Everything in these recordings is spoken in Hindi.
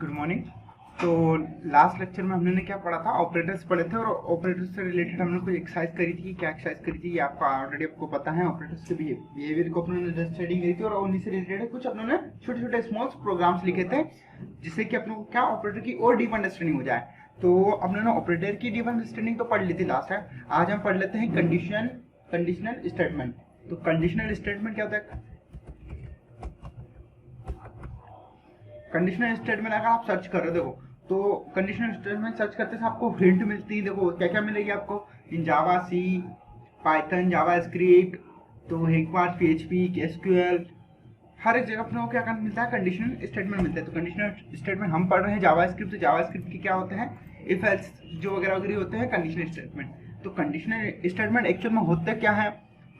Good morning. तो लास्ट लेक्चर में हमने क्या पढ़ा था, ऑपरेटर्स पढ़े थे और ऑपरेटर्स से रिलेटेड हमने कुछ एक्सरसाइज करी थी। क्या एक्सरसाइज करी थी ये आपको ऑलरेडी पता है। ऑपरेटर्स के बिहेवियर को अपने स्टडी करी थी और उन्हीं से रिलेटेड कुछ अपने छोटे छोटे स्मॉल प्रोग्राम्स लिखे थे जिससे कि अपने को क्या ऑपरेटर की और डीप अंडरस्टैंडिंग हो जाए। तो अपने ऑपरेटर की डीप अंडरस्टैंडिंग तो पढ़ ली थी लास्ट टाइम। आज हम पढ़ लेते हैं कंडीशनल स्टेटमेंट। तो कंडीशनल स्टेटमेंट क्या होता है? कंडीशनल स्टेटमेंट अगर आप सर्च कर रहे हो, देखो तो कंडीशनल स्टेटमेंट सर्च करते से आपको हिंट मिलती है। देखो क्या क्या मिलेगी आपको इन जावा, सी, पाइथन, जावा स्क्रिप्ट, तो एक बार पीएचपी, एसक्यूएल, हर एक जगह अपने को क्या मिलता है, कंडीशनल स्टेटमेंट मिलता है। तो कंडीशनल स्टेटमेंट हम पढ़ रहे हैं जावा स्क्रिप्ट। तो जावा स्क्रिप्ट की क्या होते हैं, इफ एल्स जो वगैरह वगैरह होते हैं कंडीशनल स्टेटमेंट। तो कंडीशनल स्टेटमेंट एक्चुअल में होता क्या है,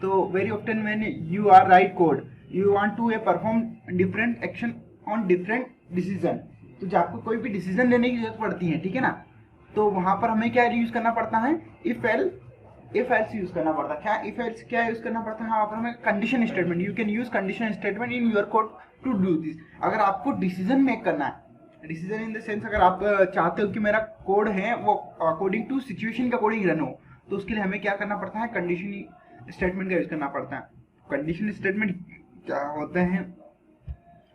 तो very often when you are write code you want to perform different action on different decision. तो जब आपको कोई भी डिसीजन लेने की जरूरत पड़ती है, ठीक है ना, तो वहां पर हमें क्या यूज करना पड़ता है, इफ एल्स यूज करना पड़ता है। क्या इफ एल्स क्या यूज करना पड़ता है, वहां पर हमें condition statement, you can use condition statement in your code to do this. अगर आपको डिसीजन मेक करना है, डिसीजन इन द सेंस अगर आप चाहते हो कि मेरा कोड है वो अकॉर्डिंग टू सिचुएशन के अकॉर्डिंग रन हो, तो उसके लिए हमें क्या करना पड़ता है, कंडीशन स्टेटमेंट का यूज करना पड़ता है। कंडीशन स्टेटमेंट क्या होते हैं,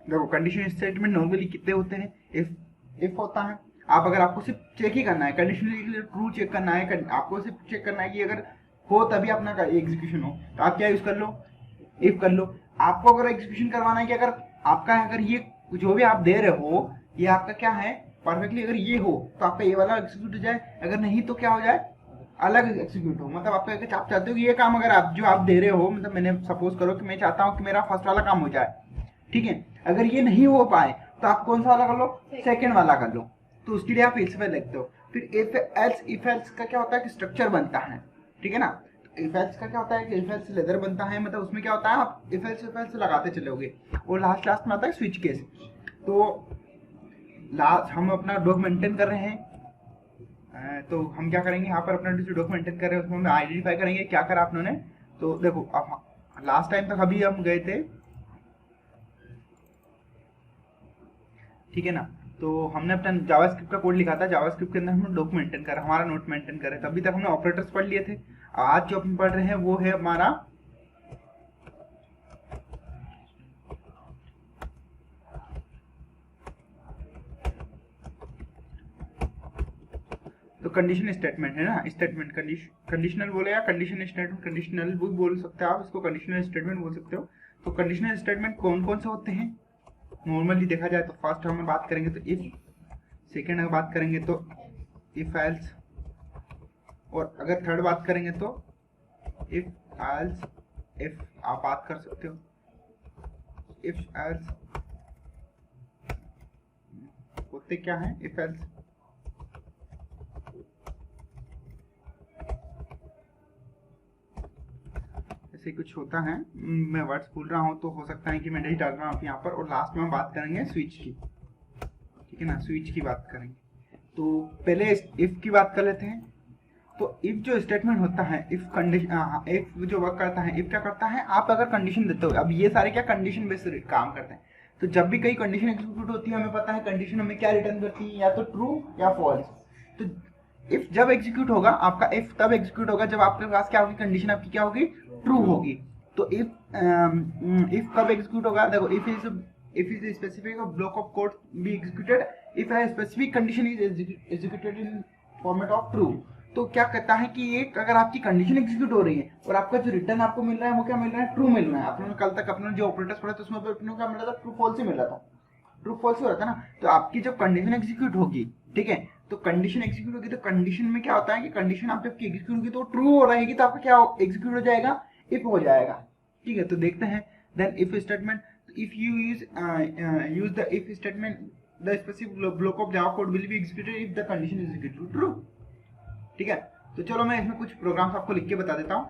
देखो कंडीशन स्टेटमेंट नॉर्मली कितने होते हैं, इफ होता है। अगर आपको सिर्फ चेक ही करना है, कंडीशनली ट्रू चेक करना है, आपको सिर्फ चेक करना है कि अगर हो तभी अपना एग्जीक्यूशन हो, तो आप क्या यूज कर लो, इफ कर लो। आपको अगर एग्जीक्यूशन करवाना है कि अगर ये जो भी आप दे रहे हो ये आपका क्या है परफेक्टली, अगर ये हो तो आपका ये वाला एग्जीक्यूट हो जाए, अगर नहीं तो क्या हो जाए, अलग एग्जीक्यूट हो। मतलब आप चाहते हो कि ये काम अगर आप जो आप दे रहे हो, मतलब मैंने सपोज करो कि मैं चाहता हूँ कि मेरा फर्स्ट वाला काम हो जाए, ठीक है, अगर ये नहीं हो पाए तो आप कौन सा वाला कर लो, सेकंड वाला कर लो। तो उसके लिए आप इफ पे लिखते हो। फिर इफ एल्स का क्या होता है कि स्ट्रक्चर बनता है, ठीक है ना। इफ एल्स का क्या होता है कि इफ एल्स लेदर बनता है, मतलब उसमें क्या होता है आप इफ एल्स लगाते चलोगे और लास्ट में आता है स्विच केस। तो लास्ट हम अपना डॉक मेंटेन कर रहे हैं, तो हम क्या करेंगे यहाँ पर अपना जो डॉक मेंटेन कर रहे हैं उसमें हम आइडेंटिफाई करेंगे क्या करा आप लोगों ने। तो देखो अब लास्ट टाइम तक अभी हम गए थे, ठीक है ना। तो हमने अपना जावास्क्रिप्ट का कोड लिखा था, जावास्क्रिप्ट के अंदर हमने डॉक मेंटेन करा, हमारा नोट मेंटेन करे। तभी तक हमने ऑपरेटर्स पढ़ लिए थे। आज जो अपन पढ़ रहे हैं वो है हमारा तो कंडीशन स्टेटमेंट है ना। स्टेटमेंट कंडीशनल बोले या कंडीशन स्टेटमेंट, कंडीशनल भी बोल सकते हो आप, इसको कंडीशनल स्टेटमेंट बोल सकते हो। तो कंडीशनल स्टेटमेंट कौन कौन से होते हैं नॉर्मली देखा जाए तो, फर्स्ट हम बात करेंगे तो इफ, सेकेंड अगर बात करेंगे तो इफ एल्स, और अगर थर्ड बात करेंगे तो इफ एल्स इफ। आप बात कर सकते हो इफ एल्स होते क्या है, इफ एल्स ऐसे कुछ होता है। मैं वर्ड्स भूल रहा हूँ तो हो सकता है कि मैं नहीं डाल रहा हूँ यहाँ पर। और लास्ट में हम बात करेंगे स्विच की, ठीक है ना, स्विच की बात करेंगे। तो पहले इफ की बात कर लेते हैं। तो इफ जो स्टेटमेंट होता है, इफ कंडीशन, इफ जो वर्क करता है, इफ क्या करता है, आप अगर कंडीशन देते हो, अब ये सारे क्या कंडीशन बेस्ड काम करते हैं। तो जब भी कई कंडीशन एग्जीक्यूट होती है, हमें पता है कंडीशन हमें क्या रिटर्न करती है, या तो ट्रू या फॉल्स। तो इफ जब एग्जीक्यूट होगा आपका, इफ तब एग्जीक्यूट होगा जब आपके पास क्या होगी, कंडीशन आपकी क्या होगी, ट्रू होगी। तो इफ कब एग्जीक्यूट होगा, देखो if is specific block of code be executed if a specific condition is executed in format of true। तो क्या कहता है कि एक अगर आपकी कंडीशन एग्जीक्यूट हो रही है और आपका जो रिटर्न आपको मिल रहा है वो क्या मिल रहा है, ट्रू मिल रहा है। अपने कल तक अपने जो ऑपरेटर्स पढ़े थे उसमें अपने क्या मिल रहा था, ट्रू फॉल्स ही मिल रहा था, ट्रू फॉल्स ही हो रहा था ना। तो आपकी जब कंडीशन एग्जीक्यूट होगी, ठीक है, तो कंडीशन एग्जीक्यूट होगी, तो कंडीशन में क्या होता है कि कंडीशन आपकी एग्जीक्यूट होगी तो ट्रू हो रहेगी, तो आपका क्या एग्जीक्यूट हो जाएगा, इफ हो जाएगा, ठीक है। तो देखते हैं then if statement, if you use the if statement the specific block of java code will be executed if the condition is executed true, ठीक है। तो चलो मैं इसमें कुछ प्रोग्राम्स आपको लिख के बता देता हूँ।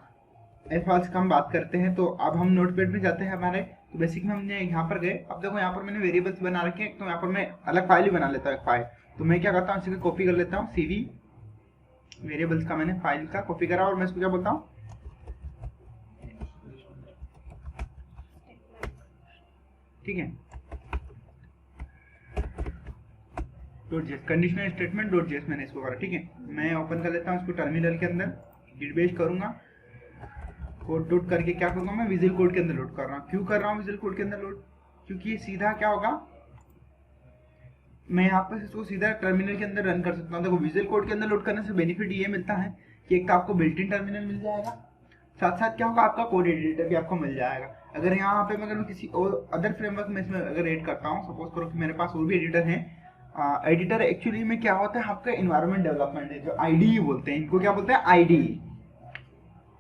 इफ एल्स का हम बात करते हैं, तो अब हम नोटपैड में जाते हैं हमारे। तो बेसिक में हमने यहाँ पर गए, अब देखो यहाँ पर मैंने वेरिएबल्स बना रखे हैं, तो यहाँ पर मैं अलग फाइल ही बना लेता हूँ, एक फाइल। तो मैं क्या करता हूँ, इसी को कॉपी कर लेता हूँ, CV वेरिएबल्स का मैंने फाइल का कॉपी करा और मैं इसको क्या बोलता हूँ, ठीक है। Dot JS, conditional statement dot JS मैंने इसको करा। ठीक है, मैं ओपन कर लेता हूँ इसको टर्मिनल के अंदर, गिट बेस करूंगा, कोड डॉट करके क्या करूंगा मैं विजुअल कोड के अंदर लोड कर रहा हूँ। क्यों कर रहा हूँ विजुअल कोड के अंदर लोड, क्योंकि ये सीधा क्या होगा, मैं यहाँ पर इसको सीधा टर्मिनल के अंदर रन कर सकता हूँ। देखो विजुअल कोड के अंदर लोड करने से बेनिफिट ये मिलता है कि एक तो आपको बिल्ट इन टर्मिनल मिल जाएगा, साथ साथ क्या होगा आपका कोड एडिटर भी आपको मिल जाएगा। अगर यहाँ पे अगर मैं किसी और अदर फ्रेमवर्क में इसमें अगर ऐड करता हूँ, सपोज करो कि मेरे पास और भी एडिटर है, एडिटर एक्चुअली में क्या होता है आपका इन्वायरमेंट डेवलपमेंट है, जो आईडीई बोलते हैं, इनको क्या बोलते हैं आईडीई,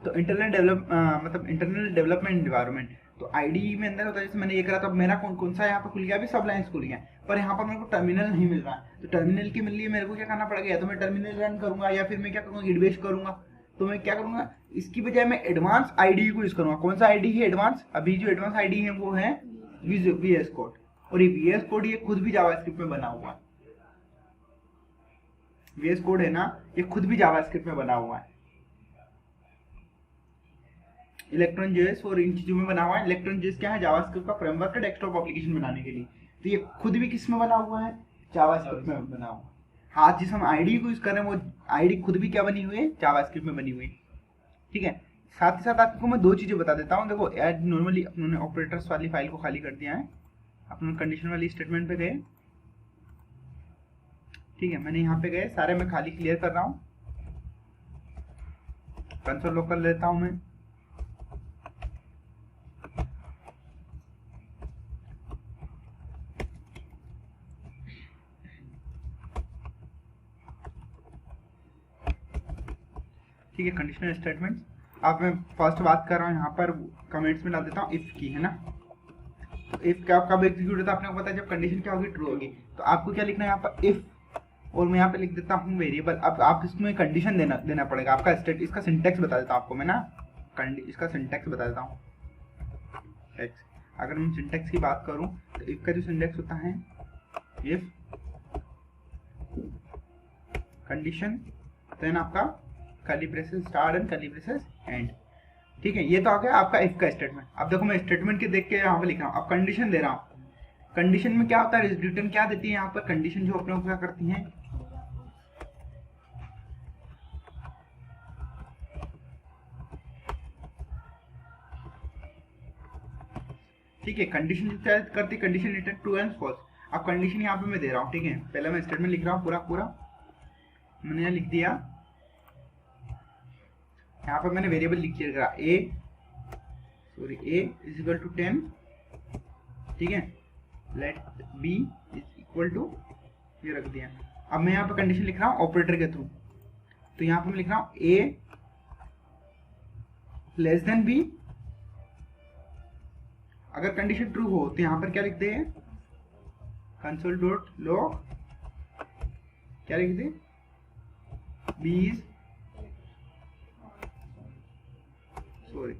तो इंटरनल डेवलपमेंट इन्वायरमेंट। तो आईडीई में अंदर होता है, जैसे मैंने ये करा तो मेरा कौन सा यहाँ पर खुल गया, अभी सब लाइन्स खुल गया, पर यहाँ पर मेरे को टर्मिनल नहीं मिल रहा है। तो टर्मिनल के लिए मेरे को क्या करना पड़ेगा, या तो मैं टर्मिनल रन करूंगा या फिर मैं क्या करूंगा गिट बेस करूंगा। तो मैं क्या करूंगा, इसकी बजाय मैं एडवांस आईडी को यूज करूंगा। कौन सा आईडी है एडवांस, अभी जो एडवांस आईडी है वो है वीएस कोड, और ये वीएस कोड ये खुद भी जावास्क्रिप्ट में बना हुआ है। वीएस कोड है ना, ये खुद भी जावास्क्रिप्ट में बना हुआ है, इलेक्ट्रॉन जेएस और इन चीजों में बना हुआ है। इलेक्ट्रॉन जेएस क्या है, जावास्क्रिप्ट का फ्रेमवर्क है डेस्कटॉप एप्लीकेशन बनाने के लिए। तो ये खुद भी किस में बना हुआ है, जावास्क्रिप्ट में बना हुआ है। हाँ, जिस हम आईडी को यूज कर रहे हैं वो आईडी खुद भी क्या बनी हुई है, जावास्क्रिप्ट में बनी हुई है। ठीक है, साथ ही साथ आपको मैं दो चीजें बता देता हूँ। देखो एड नॉर्मली अपने ऑपरेटर्स वाली फाइल को खाली कर दिया है, अपने कंडीशन वाली स्टेटमेंट पे गए। ठीक है, मैंने यहाँ पे गए, सारे मैं खाली क्लियर कर रहा हूँ, कंसोल लॉक कर लेता हूँ मैं। ठीक है, कंडीशनल स्टेटमेंट। अब मैं फर्स्ट बात कर रहा हूँ यहाँ पर कमेंट्स में डाल देता हूँ इफ की, है ना। तो इफ क्या कब एग्जीक्यूट होता है आपने को पता है, जब कंडीशन क्या होगी, ट्रू होगी। तो आपको क्या लिखना है यहाँ पर इफ, और मैं यहाँ पे लिख देता हूँ वेरिएबल। अब आप इसमें कंडीशन देना पड़ेगा आपका स्टेट, इसका सिंटेक्स बता देता हूँ आपको मैं ना, इसका सिंटेक्स बता देता हूँ। अगर मैं सिंटेक्स की बात करूँ तो इफ का जो सिंटेक्स होता है, इफ कंडीशन देन आपका curly braces start and curly braces and. ठीक है, ये तो आ गया आपका इफ का स्टेटमेंट। अब देखो मैं स्टेटमेंट के देख के यहाँ पे लिख रहा हूँ, अब कंडीशन दे रहा हूँ। कंडीशन में क्या होता है, रिटर्न क्या देती है यहाँ पर, कंडीशन जो अपने को क्या करती है, ठीक है, कंडीशन जो क्या करती है, condition return true and false. अब कंडीशन यहाँ पे मैं दे रहा हूँ। ठीक है, पहले मैं स्टेटमेंट लिख रहा हूँ पूरा मैंने यहाँ लिख दिया। यहाँ पर मैंने वेरिएबल लिख दिया ए इज इक्वल टू 10। ठीक है, let B is equal to, ये रख दिया। अब मैं यहाँ पर कंडीशन लिख रहा हूँ ऑपरेटर के थ्रू। तो यहाँ पर मैं लिख रहा हूँ ए लेस देन बी। अगर कंडीशन ट्रू हो तो यहाँ पर क्या लिख दे, कंसोल डॉट लॉग, क्या लिख दे, बी इज सॉरी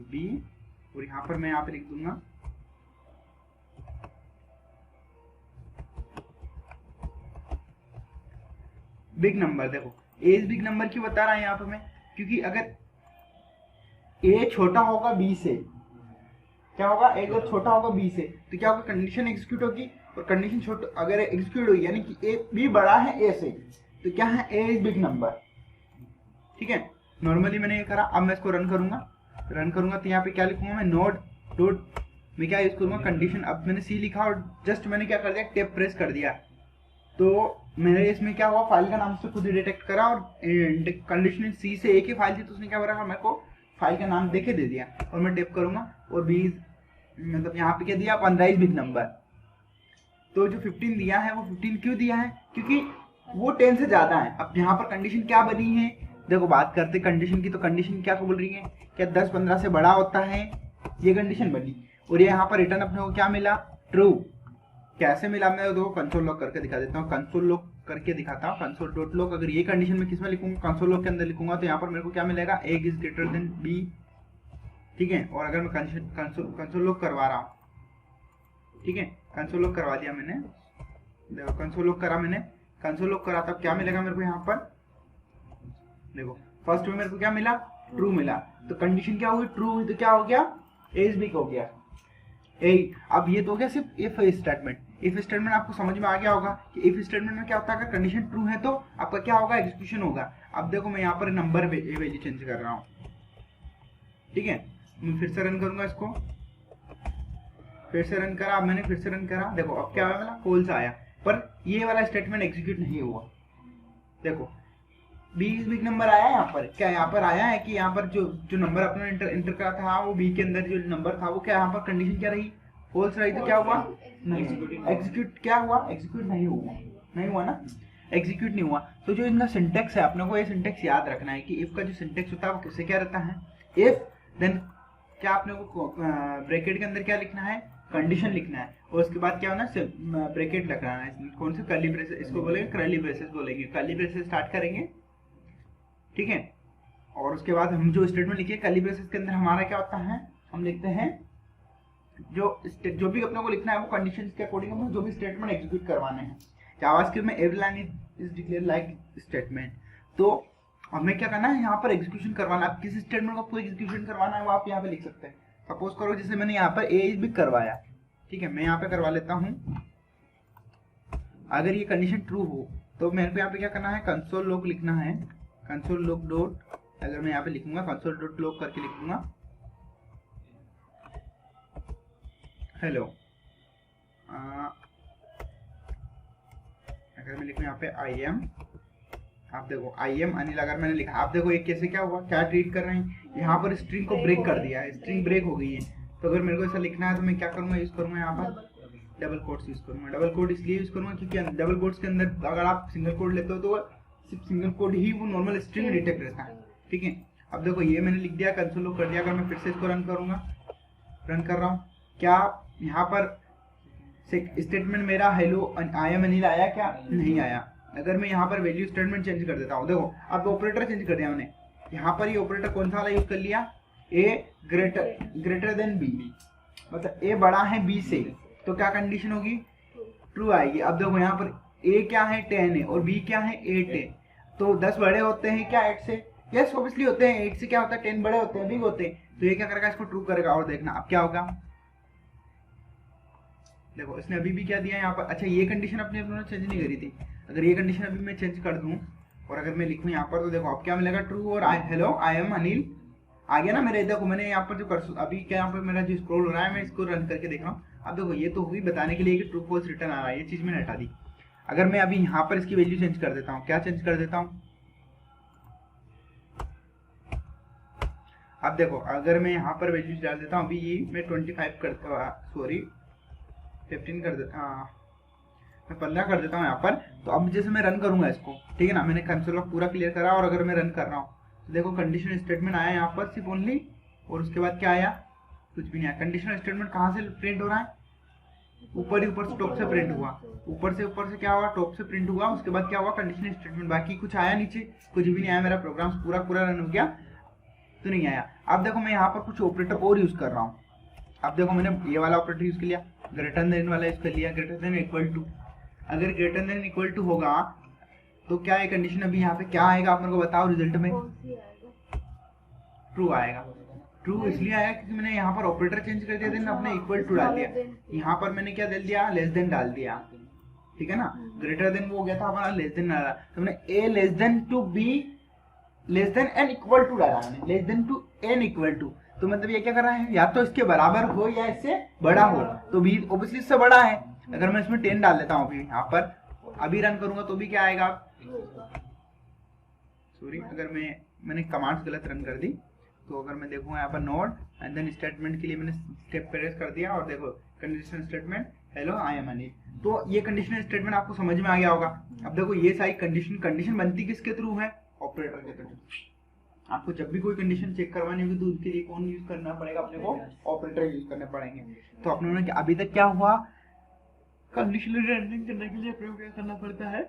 बी, और यहाँ पर मैं यहाँ पे लिख दूंगा बिग नंबर। देखो ए इज बिग नंबर क्यों बता रहा है यहाँ पे मैं, क्योंकि अगर ए छोटा होगा बी से, क्या होगा, ए अगर छोटा होगा बी से तो क्या होगा, कंडीशन एग्जीक्यूट होगी, और कंडीशन छोटा अगर एग्जीक्यूट होगी यानी कि ए बी बड़ा है ए से, तो क्या है, ए इज बिग नंबर। ठीक है, नॉर्मली मैंने ये करा। अब मैं इसको रन करूंगा तो यहाँ पे क्या लिखूंगा मैं, नोड डॉट मैं क्या यूज करूंगा, कंडीशन। अब मैंने सी लिखा और जस्ट मैंने क्या कर दिया, टेप प्रेस कर दिया, तो मेरे इसमें क्या हुआ, फाइल का नाम से खुद ही डिटेक्ट करा, और कंडीशन सी से एक ही फाइल थी तो उसने क्या करा, मेरे को फाइल का नाम देके दे दिया। और मैं टेप करूंगा और 20 मतलब यहाँ पे क्या दिया, 15 इज बिग नंबर। तो जो 15 दिया है वो 15 क्यों दिया है, क्योंकि वो 10 से ज्यादा है। अब यहाँ पर कंडीशन क्या बनी है, देखो बात करते कंडीशन की, तो कंडीशन क्या बोल रही है, क्या 10-15 से बड़ा होता है, ये कंडीशन बनी। और ये यहाँ पर रिटर्न अपने को क्या मिला, ट्रू। कैसे मिला, मैं देखो कंसोल लॉक करके दिखा देता हूँ, कंसोल लॉक करके दिखाता हूँ, कंसोल डॉट लॉक। अगर ये कंडीशन में किसमें लिखूंगा, कंसोल लॉक के अंदर लिखूंगा, तो यहाँ पर मेरे को क्या मिलेगा, ए इज ग्रेटर देन बी। ठीक है, और अगर मैं कंसोल लॉक करवा रहा हूँ, ठीक है, कंसोल लॉक करवा दिया मैंने, देखो कंसोल लॉक करा मैंने, कंसोल लॉक करा, तब क्या मिलेगा मेरे को यहाँ पर, देखो फर्स्ट में मेरे को क्या मिला, ट्रू मिला। तो कंडीशन क्या हुई, ट्रू हुई, तो क्या हो गया, ए इज बिग हो गया। अब ये तो हो गया सिर्फ इफ स्टेटमेंट। इफ स्टेटमेंट आपको समझ में आ गया होगा कि इफ स्टेटमेंट में क्या होता है, अगर कंडीशन ट्रू है तो आपका क्या होगा, एग्जीक्यूशन होगा। अब देखो मैं यहाँ पर नंबर वैल्यू चेंज कर रहा हूँ, ठीक है। मैं फिर से रन करूंगा इसको, फिर से रन करा, अब मैंने फिर से रन करा, देखो अब क्या आया, फॉल्स आया, पर ये वाला स्टेटमेंट एग्जीक्यूट नहीं हुआ। देखो बी बिग नंबर आया यहाँ पर, क्या यहाँ पर आया है कि यहाँ पर जो नंबर अपने इंटर करा था वो बी के अंदर जो नंबर था वो क्या यहाँ पर कंडीशन क्या रही, फॉल्स रही, तो क्या हुआ, नहीं एग्जीक्यूट, क्या हुआ, एग्जीक्यूट नहीं हुआ, नहीं हुआ ना, एग्जीक्यूट नहीं हुआ। तो जो इनका सिंटेक्स है अपने को ये सिंटेक्स याद रखना है कि इफ का जो सिंटेक्स होता है वो किससे क्या रहता है, इफ देन क्या अपने को ब्रैकेट के अंदर क्या लिखना है, कंडीशन लिखना है, और उसके बाद क्या होना है, ब्रैकेट लगाना है, कौन से कर्ली ब्रेसेस, इसको बोलेंगे कर्ली ब्रेसेस बोलेंगे, कर्ली ब्रेसेस स्टार्ट करेंगे, ठीक है। और उसके बाद हम जो स्टेटमेंट लिखिए कर्ली ब्रेसेस के अंदर हमारा क्या होता है, हम लिखते हैं जो भी अपने को लिखना है वो कंडीशंस के अकॉर्डिंग हम जो भी स्टेटमेंट एग्जीक्यूट करवाने हैं। जावास्क्रिप्ट में every line is declare like statement. तो हमें क्या करना है, यहाँ पर एग्जीक्यूशन करवाना है, किसी स्टेटमेंट को आपको एग्जीक्यूशन करवाना है वो आप यहाँ पे लिख सकते हैं। सपोज करो जैसे मैंने यहाँ पर ए इज भी करवाया, ठीक है, मैं यहाँ पे करवा लेता हूँ। अगर ये कंडीशन ट्रू हो तो मेरे को यहाँ पे क्या करना है, कंसोल लॉग लिखना है, कंसोल लॉग डॉट, अगर मैं यहाँ पे लिखूंगा कंसोल डॉट लॉग करके लिखूंगा हेलो, अगर मैं लिखूँ यहाँ पे आई एम, आप देखो आई एम अनिल अगर मैंने लिखा, आप देखो एक कैसे क्या हुआ, क्या ट्रीट कर रहे हैं, यहाँ पर स्ट्रिंग को ब्रेक कर दिया है, स्ट्रिंग ब्रेक हो गई है। तो अगर मेरे को ऐसा लिखना है तो मैं क्या करूँगा, यूज करूँगा यहाँ पर डबल कोट्स यूज करूँगा। डबल कोट इसलिए यूज करूँगा क्योंकि डबल कोट्स के अंदर अगर आप सिंगल कोड लेते हो तो सिर्फ सिंगल कोड ही वो नॉर्मल स्ट्रिंग डिटेक्ट रहता है, ठीक है। अब देखो ये मैंने लिख दिया, कंसोल लॉग कर दिया। अगर मैं फिर से इसको रन करूँगा, रन कर रहा हूँ, क्या यहाँ पर स्टेटमेंट मेरा हेलो आई एम अनिल आया, क्या नहीं आया। अगर मैं यहाँ पर वैल्यू स्टेटमेंट चेंज कर देता हूँ, देखो अब ऑपरेटर चेंज कर दिया मैंने, यहाँ पर ये ऑपरेटर कौन सा वाला यूज कर लिया, ए ग्रेटर देन बी, मतलब ए बड़ा है बी से, तो क्या कंडीशन होगी, ट्रू आएगी। अब देखो यहाँ पर ए क्या है 10 है और बी क्या है 8 है, तो 10 बड़े होते हैं क्या 8 से, यस ऑब्वियसली होते हैं, 8 से क्या होता है 10 बड़े होते हैं, बिग होते हैं, तो ये क्या करेगा, इसको ट्रू करेगा। और देखना अब क्या होगा, देखो इसने अभी भी क्या दिया यहाँ पर, अच्छा ये कंडीशन अपने चेंज नहीं करी थी, अगर ये कंडीशन अभी मैं चेंज कर दूं और अगर मैं लिखूं यहाँ पर तो देखो अब क्या मिलेगा, ट्रू और हेलो आई एम अनिल आ गया ना मेरे। देखो मैंने यहाँ पर जो अभी क्या यहाँ पर मेरा जो स्क्रॉल हो रहा है मैं इसको रन करके देख रहा हूँ। अब देखो ये तो हुई बताने के लिए कि ट्रू फॉल्स रिटर्न आ रहा है, ये चीज मैंने हटा दी। अगर मैं अभी यहाँ पर इसकी वैल्यू चेंज कर देता हूँ, क्या चेंज कर देता हूँ, अब देखो अगर मैं यहाँ पर वैल्यू डाल देता हूँ, अभी ये मैं 25 करता, सॉरी 15 कर देता, मैं 15 कर देता हूँ यहाँ पर। तो अब जैसे मैं रन करूंगा इसको, ठीक है ना, मैंने कंसोल लॉग पूरा क्लियर करा और अगर मैं रन कर रहा हूँ तो देखो कंडीशन स्टेटमेंट आया यहाँ पर सिर्फ ओनली, और उसके बाद क्या आया, कुछ भी नहीं आया। कंडीशनल स्टेटमेंट कहाँ से प्रिंट हो रहा है, ऊपर ही ऊपर से टॉप से प्रिंट हुआ, ऊपर से क्या हुआ, टॉप से प्रिंट हुआ, उसके बाद क्या हुआ कंडीशनल स्टेटमेंट, बाकी कुछ आया नीचे, कुछ भी नहीं आया, मेरा प्रोग्राम पूरा रन हो गया तो नहीं आया। अब देखो मैं यहाँ पर कुछ ऑपरेटर और यूज कर रहा हूँ, अब देखो मैंने ये वाला ऑपरेटर यूज कर लिया, ग्रेटर देन वाला यूज कर लिया, ग्रेटर देन इक्वल टू। अगर ग्रेटर देन इक्वल टू होगा तो क्या है कंडीशन, अभी यहाँ पे क्या आएगा आप मेरे को बताओ, रिजल्ट में ट्रू आएगा। ट्रू इसलिए आया क्योंकि मैंने यहाँ पर ऑपरेटर चेंज कर दिया, देन अपने इक्वल टू डाल दिया, यहाँ पर मैंने क्या डाल दिया, लेस देन डाल दिया, ठीक है ना। ग्रेटर देन वो हो गया था हमारा, लेस देन डाला, तो मैंने A less than to B less than and equal to डाला, मैंने less than to and equal to, तो मतलब ये क्या कर रहा है, या तो इसके बराबर हो या इससे बड़ा हो, तो बी ऑब्वियसली इससे बड़ा है। अगर मैं इसमें 10 डाल देता हूँ अभी यहाँ पर, अभी रन करूंगा तो भी क्या आएगा, सॉरी अगर मैंने कमांड्स गलत रन कर दी, तो अगर मैं देखूंगा यहाँ पर नोड एंड देन स्टेटमेंट के लिए मैंने स्टेप प्रेस कर दिया और देखो conditional statement hello I am Anil, तो ये कंडीशनल स्टेटमेंट आपको समझ में आ गया होगा। अब देखो ये सारी कंडीशन बनती किसके थ्रू है, ऑपरेटर के थ्रू। आपको जब भी कोई कंडीशन चेक करवानी होगी तो उसके लिए कौन यूज करना पड़ेगा, अपने को ऑपरेटर यूज करने पड़ेंगे। तो अपने उन्होंने अभी तक क्या हुआ, कंडीशनली रनिंग करने के लिए अपने को क्या करना पड़ता है,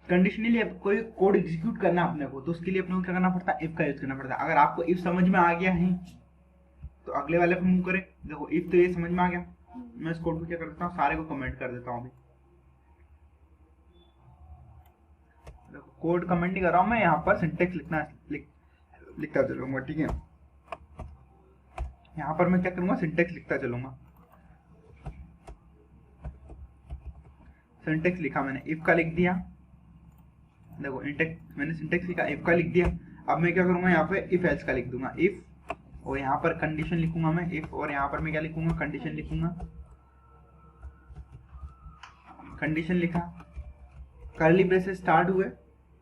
कंडीशनली कोई कोड एग्जीक्यूट करना अपने को, तो उसके लिए अपने को क्या करना पड़ता है, इफ का यूज करना पड़ता है। अगर आपको इफ समझ में आ गया है तो अगले वाले पे मूव करें। देखो इफ तो ये समझ में आ गया, मैं इस कोड को क्या कर देता हूँ, सारे को कमेंट कर देता हूँ। अभी देखो कोड कमेंट नहीं कर रहा हूँ मैं, यहाँ पर सिंटेक्स लिखता चलूंगा, ठीक है। यहाँ पर मैं क्या करूंगा, सिंटेक्स लिखता चलूंगा। सिंटेक्स लिखा मैंने, इफ का लिख दिया, देखो इंटेक्स मैंने सिंटेक्स लिखा, इफ का लिख दिया। अब मैं क्या करूंगा यहाँ पे इफ एल्स का लिख दूंगा, इफ और यहाँ पर कंडीशन लिखूंगा मैं इफ, और यहाँ पर मैं क्या लिखूंगा कंडीशन लिखूंगा, कंडीशन लिखा, कर्ली ब्रेसेस स्टार्ट हुए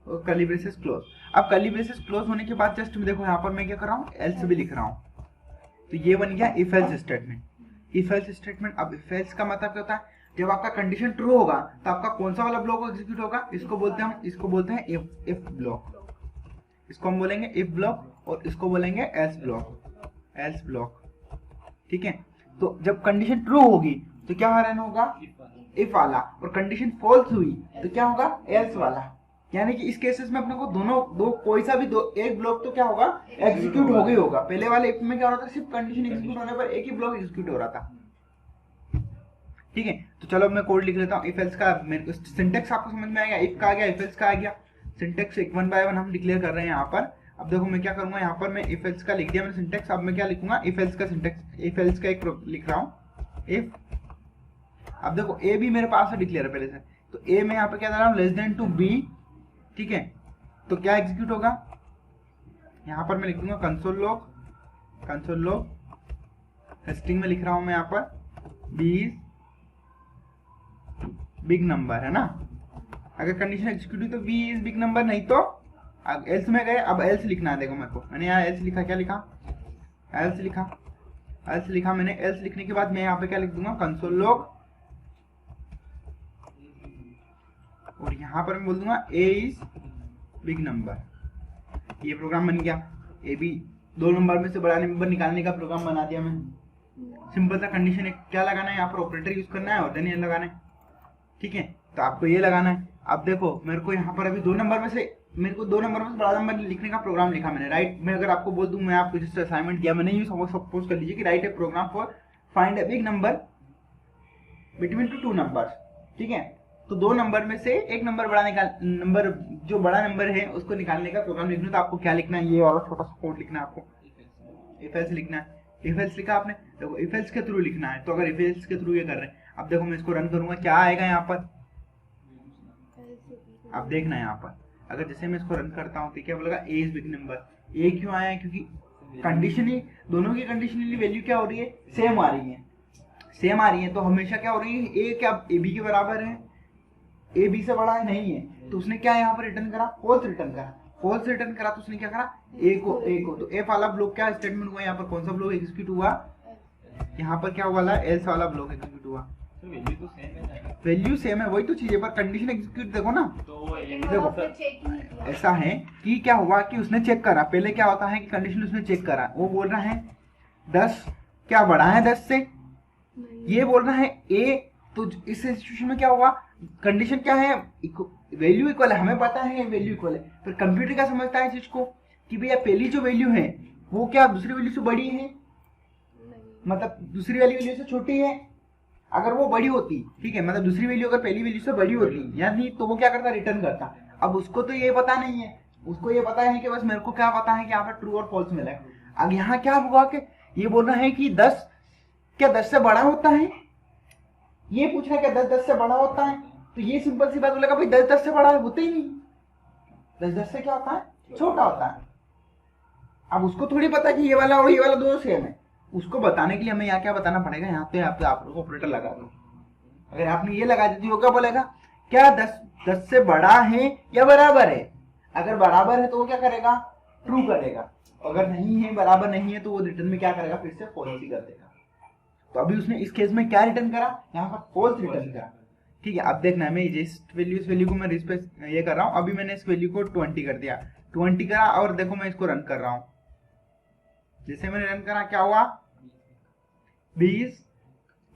और कर्ली ब्रेसेस क्लोज। अब कर्ली ब्रेसेस क्लोज होने के बाद जस्ट देखो यहाँ पर मैं क्या कर रहा हूँ एल्स भी लिख रहा हूँ, तो ये बन गया if else statement. If else statement, अब इफ एल्स का मतलब क्या होता है, जब आपका कंडीशन ट्रू होगा तो आपका कौन सा वाला ब्लॉक एग्जीक्यूट होगा, इसको बोलते हैं इफ ब्लॉक, इसको हम बोलेंगे इफ ब्लॉक और इसको बोलेंगे एल्स ब्लॉक, ठीक है। तो जब कंडीशन ट्रू होगी तो क्या रन होगा इफ वाला, और कंडीशन फॉल्स हुई तो क्या होगा एल्स वाला। यानी कि इस केसेस में अपने को दो कोई सा भी एक ब्लॉक तो क्या होगा एग्जीक्यूट हो गई होगा। पहले वाले इफ में क्या हो रहा था, सिर्फ कंडीशन एग्जीक्यूट होने पर एक ही ब्लॉक एग्जीक्यूट हो रहा था, ठीक है। तो चलो अब मैं कोड लिख लेता हूँ इफ एल्स का। मेरे को सिंटेक्स आपको समझ में आ गया, इफ का आ गया, इफ एल्स का आ गया, सिंटेक्स एक वन बाय वन हम डिक्लेयर कर रहे हैं यहाँ पर। अब देखो मैं क्या करूंगा, यहाँ पर मैं इफ एल्स का लिख दिया मैंने सिंटेक्स, अब मैं क्या लिखूंगा इफ एल्स का सिंटेक्स, इफ एल्स का एक लिख रहा हूँ इफ। अब देखो ए भी मेरे पास है डिक्लेयर पहले से, तो ए में यहाँ पे क्या दे रहा हूँ लेस देन टू बी, ठीक है। तो क्या एग्जीक्यूट होगा, यहाँ पर मैं लिख दूंगा कंसोल लॉग स्ट्रिंग में लिख रहा हूं मैं यहाँ पर बी बिग नंबर है ना। अगर कंडीशन एग्जीक्यूट हुई तो बी इज बिग नंबर, नहीं तो अब एल्स में गए। अब एल्स लिखना है, देखो मेरे को मैंने यहाँ एल्स लिखा, क्या लिखा एल्स लिखा मैंने। एल्स लिखने के बाद मैं यहाँ पे क्या लिख दूंगा कंसोल लॉग, और यहाँ पर मैं बोल दूंगा ए इज बिग नंबर। ये प्रोग्राम बन गया, ए बी दो नंबर में से बड़ा नंबर निकालने का प्रोग्राम बना दिया मैं। सिंपल सा कंडीशन एक क्या लगाना है, यहाँ पर ऑपरेटर यूज करना है और देन ये लगाना है, ठीक है। तो आपको ये लगाना है। अब देखो मेरे को यहाँ पर अभी दो नंबर में से बड़ा नंबर लिखने का प्रोग्राम लिखा मैंने, राइट। मैं अगर आपको बोल दूं, मैं आपको जिससे असाइनमेंट दिया मैंने, ये सपोज कर लीजिए कि write a program for find a big number between two number, ठीक है। तो दो नंबर में से एक नंबर नंबर जो बड़ा नंबर है उसको निकालने का प्रोग्राम लिखना। तो आपको क्या लिखना है, ये वाला छोटा सा कोड लिखना है आपको, इफ एल्स लिखना है। इफ एल्स लिखा आपने, देखो इफ एल्स के थ्रू लिखना है। तो अगर इफ एल्स के थ्रू ये कर रहे हैं, अब देखो मैं इसको रन करूंगा, क्या आएगा यहाँ पर, अब देखना है यहाँ पर। अगर जैसे मैं इसको रन करता हूँ तो क्या बोलेगा ए इज बिग नंबर। ए क्यों आया है, क्योंकि कंडीशन ही दोनों की कंडीशनली वैल्यू क्या हो रही है, सेम आ रही है। तो हमेशा क्या हो रही है, ए क्या ए बी के बराबर है, ए बी से बड़ा है नहीं है। तो उसने क्या यहाँ पर रिटर्न करा, फॉल्स रिटर्न करा। तो उसने क्या करा, ए को। तो एफ वाला ब्लॉक क्या स्टेटमेंट हुआ, यहाँ पर कौन सा ब्लॉक एग्जीक्यूट हुआ, यहाँ पर क्या हुआ एल्स वाला ब्लॉक एग्जीक्यूट हुआ। वैल्यू सेम है, वही तो चीज है, पर कंडीशन एग्जीक्यूट देखो ना। देखो ऐसा है कि क्या हुआ कि उसने चेक करा, पहले क्या होता है कि कंडीशन उसने चेक करा, वो बोल रहा है 10 क्या बड़ा है 10 से, ये बोल रहा है ए। तो इस सिचुएशन में क्या हुआ, कंडीशन क्या है, वैल्यू इक्वल है, हमें पता है वैल्यू इक्वल है, पर कंप्यूटर क्या समझता है चीज को कि भैया पहली जो वैल्यू है वो क्या दूसरी वैल्यू से बड़ी है, मतलब दूसरी वाली वैल्यू से छोटी है। अगर वो बड़ी होती, ठीक है, मतलब दूसरी वैल्यू अगर पहली वैल्यू से बड़ी होती यानी, तो वो क्या करता, रिटर्न करता। अब उसको तो ये पता नहीं है, उसको ये पता है कि बस मेरे को क्या पता है कि यहाँ पर ट्रू और फॉल्स मिला है। अब यहाँ क्या हुआ कि ये बोल रहा है कि 10 क्या 10 से बड़ा होता है, ये पूछ रहा है क्या 10 से बड़ा होता है। तो ये सिंपल सी बात बोलेगा भाई 10 से बड़ा होता ही नहीं, 10 से क्या होता है, छोटा होता है। अब उसको थोड़ी पता कि ये वाला और ये वाला दोनों सेम है। उसको बताने के लिए हमें यहाँ क्या बताना पड़ेगा, यहाँ पे आप लोग ऑपरेटर लगा दो। अगर आपने ये लगा दी तो क्या बोलेगा, क्या 10 से बड़ा है या बराबर है। अगर बराबर है तो वो क्या करेगा, ट्रू करेगा। अगर नहीं है, बराबर नहीं है, तो वो रिटर्न में क्या करेगा, फिर से फॉल्स ही कर देगा। तो अभी उसने इस केस में क्या रिटर्न करा, यहाँ पर फॉल्स रिटर्न करा, ठीक है। अब देखना है, मैं इस वैल्यू को मैं ये कर रहा हूँ। अभी मैंने इस वैल्यू को 20 कर दिया, 20 करा, और देखो मैं इसको रन कर रहा हूँ। जैसे मैंने रन करा क्या हुआ, बी इज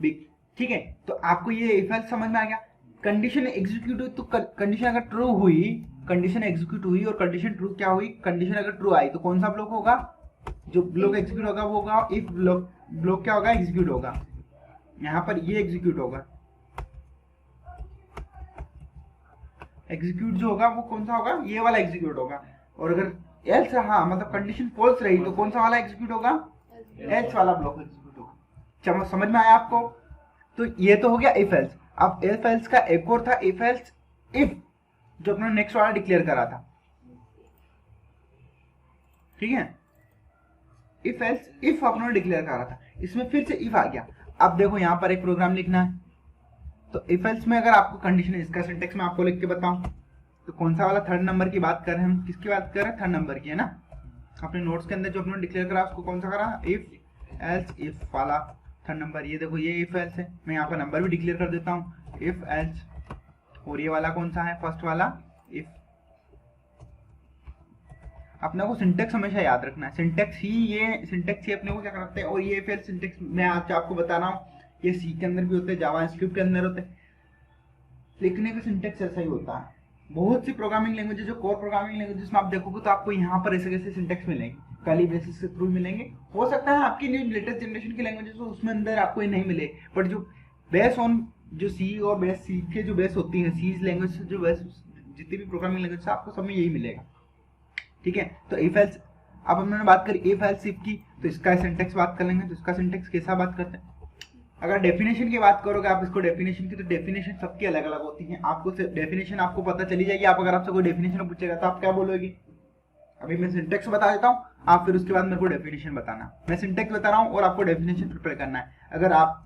बिग, ठीक है। तो आपको ये इफ एल्स समझ में आ गया। कंडीशन एग्जीक्यूट हुई तो कंडीशन अगर ट्रू हुई, कंडीशन एग्जीक्यूट हुई और कंडीशन ट्रू क्या हुई, कंडीशन अगर ट्रू आई तो कौन सा ब्लॉक होगा, जो ब्लॉक एग्जीक्यूट होगा वो होगा इफ ब्लॉक क्या होगा, एग्जीक्यूट होगा। यहाँ पर ये एग्जीक्यूट होगा, एग्जीक्यूट जो होगा वो कौन सा होगा, ये वाला एग्जीक्यूट होगा। और अगर एल्स हाँ मतलब कंडीशन फॉल्स रही तो कौन सा वाला एग्जीक्यूट होगा, एल्स वाला ब्लॉक एग्जीक्यूट होगा। समझ में आया आपको। तो ये तो हो गया इफ एल्स। अब इफ एल्स का एक और था इफ एल्स इफ, जो अपने नेक्स्ट वाला डिक्लेयर करा था, ठीक है, इफ एल्स इफ अपने डिक्लेयर करा था, इसमें फिर से इफ आ गया। अब देखो यहाँ पर एक प्रोग्राम लिखना है, तो इफ एल्स में अगर आपको कंडीशन, इसका सिंटेक्स मैं आपको लिख के बताऊं तो कौन सा वाला, थर्ड नंबर की बात कर रहे हैं हम, किसकी बात कर रहे हैं, थर्ड नंबर की है ना। अपने नोट्स के अंदर जो अपने डिक्लेयर करा उसको कौन सा करा, इफ एल्स इफ वाला थर्ड नंबर। ये देखो ये इफ एल्स है, मैं यहाँ पर नंबर भी डिक्लेयर कर देता हूँ, इफ एल्स। और ये वाला कौन सा है, फर्स्ट वाला इफ। अपने को सिंटेक्स हमेशा याद रखना है, सिंटेक्स ही अपने को क्या करते हैं। और ये इफ एल्स सिंटेक्स मैं आज आपको बता रहा हूँ, ये सी के अंदर भी होते हैं, जावा स्क्रिप्ट के अंदर होते हैं, लिखने का सिंटेक्स ऐसा ही होता है। बहुत सी प्रोग्रामिंग लैंग्वेजेस, जो कोर प्रोग्रामिंग लैंग्वेजेस में आप देखोगे तो आपको यहाँ पर ऐसे कैसे सिंटेक्स मिलेंगे, कर्ली ब्रेसेस के थ्रू मिलेंगे। हो सकता है आपकी जो लेटेस्ट जनरेशन की लैंग्वेजेस हो उसमें अंदर आपको ये नहीं मिले, बट जो बेस ऑन जो सी और बेस सी के जो बेस होती है, सी लैंग्वेज से जो बेस जितनी भी प्रोग्रामिंग लैंग्वेज है आपको सब में यही मिलेगा, ठीक है। तो इफ एल्स, अब हमने बात करी इफ एल्स इफ की, तो इसका सिंटेक्स बात कर लेंगे। तो इसका सिंटेक्स कैसा बात करते हैं, अगर डेफिनेशन की बात करोगे आप इसको डेफिनेशन की, तो डेफिनेशन सबकी अलग अलग होती है। आपको डेफिनेशन आपको पता चली जाएगी। आप अगर आपसे कोई डेफिनेशन पूछेगा तो आप क्या बोलोगे, अभी मैं सिंटेक्स बता देता हूँ, आप फिर उसके बाद मेरे को डेफिनेशन बताना। मैं सिंटेक्स बता रहा हूँ और आपको डेफिनेशन प्रिपेयर करना है। अगर आप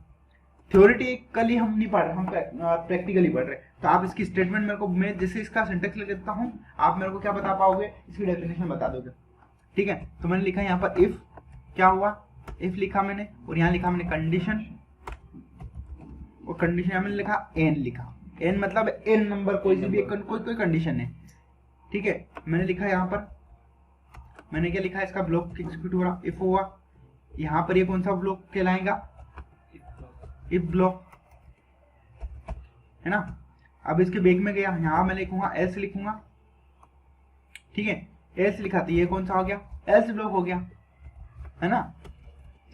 थ्योरेटिकली हम नहीं पढ़ रहे, हम प्रैक्टिकली पढ़ रहे, तो आप इसकी स्टेटमेंट मेरे को, मैं जैसे इसका सिंटेक्स लिख देता हूँ, आप मेरे को क्या बता पाओगे, इसकी डेफिनेशन बता दोगे, ठीक है। तो मैंने लिखा यहाँ पर इफ, क्या हुआ, इफ लिखा मैंने, और यहाँ लिखा मैंने कंडीशन, और कंडीशन मैंने लिखा एन, लिखा एन मतलब एन नंबर, कोई सी भी कोई कंडीशन है, ठीक है। मैंने लिखा यहाँ पर, मैंने क्या लिखा, इसका ब्लॉक एग्जीक्यूट हो रहा, इफ हुआ, यहाँ पर ये कौन सा ब्लॉक कहलाएगा, इफ ब्लॉक, है ना। अब इसके बैक में गया, यहाँ मैं लिखूंगा एल्स लिखूंगा, ठीक है, एल्स लिखा तो ये कौन सा हो गया, एल्स ब्लॉक हो गया, है ना।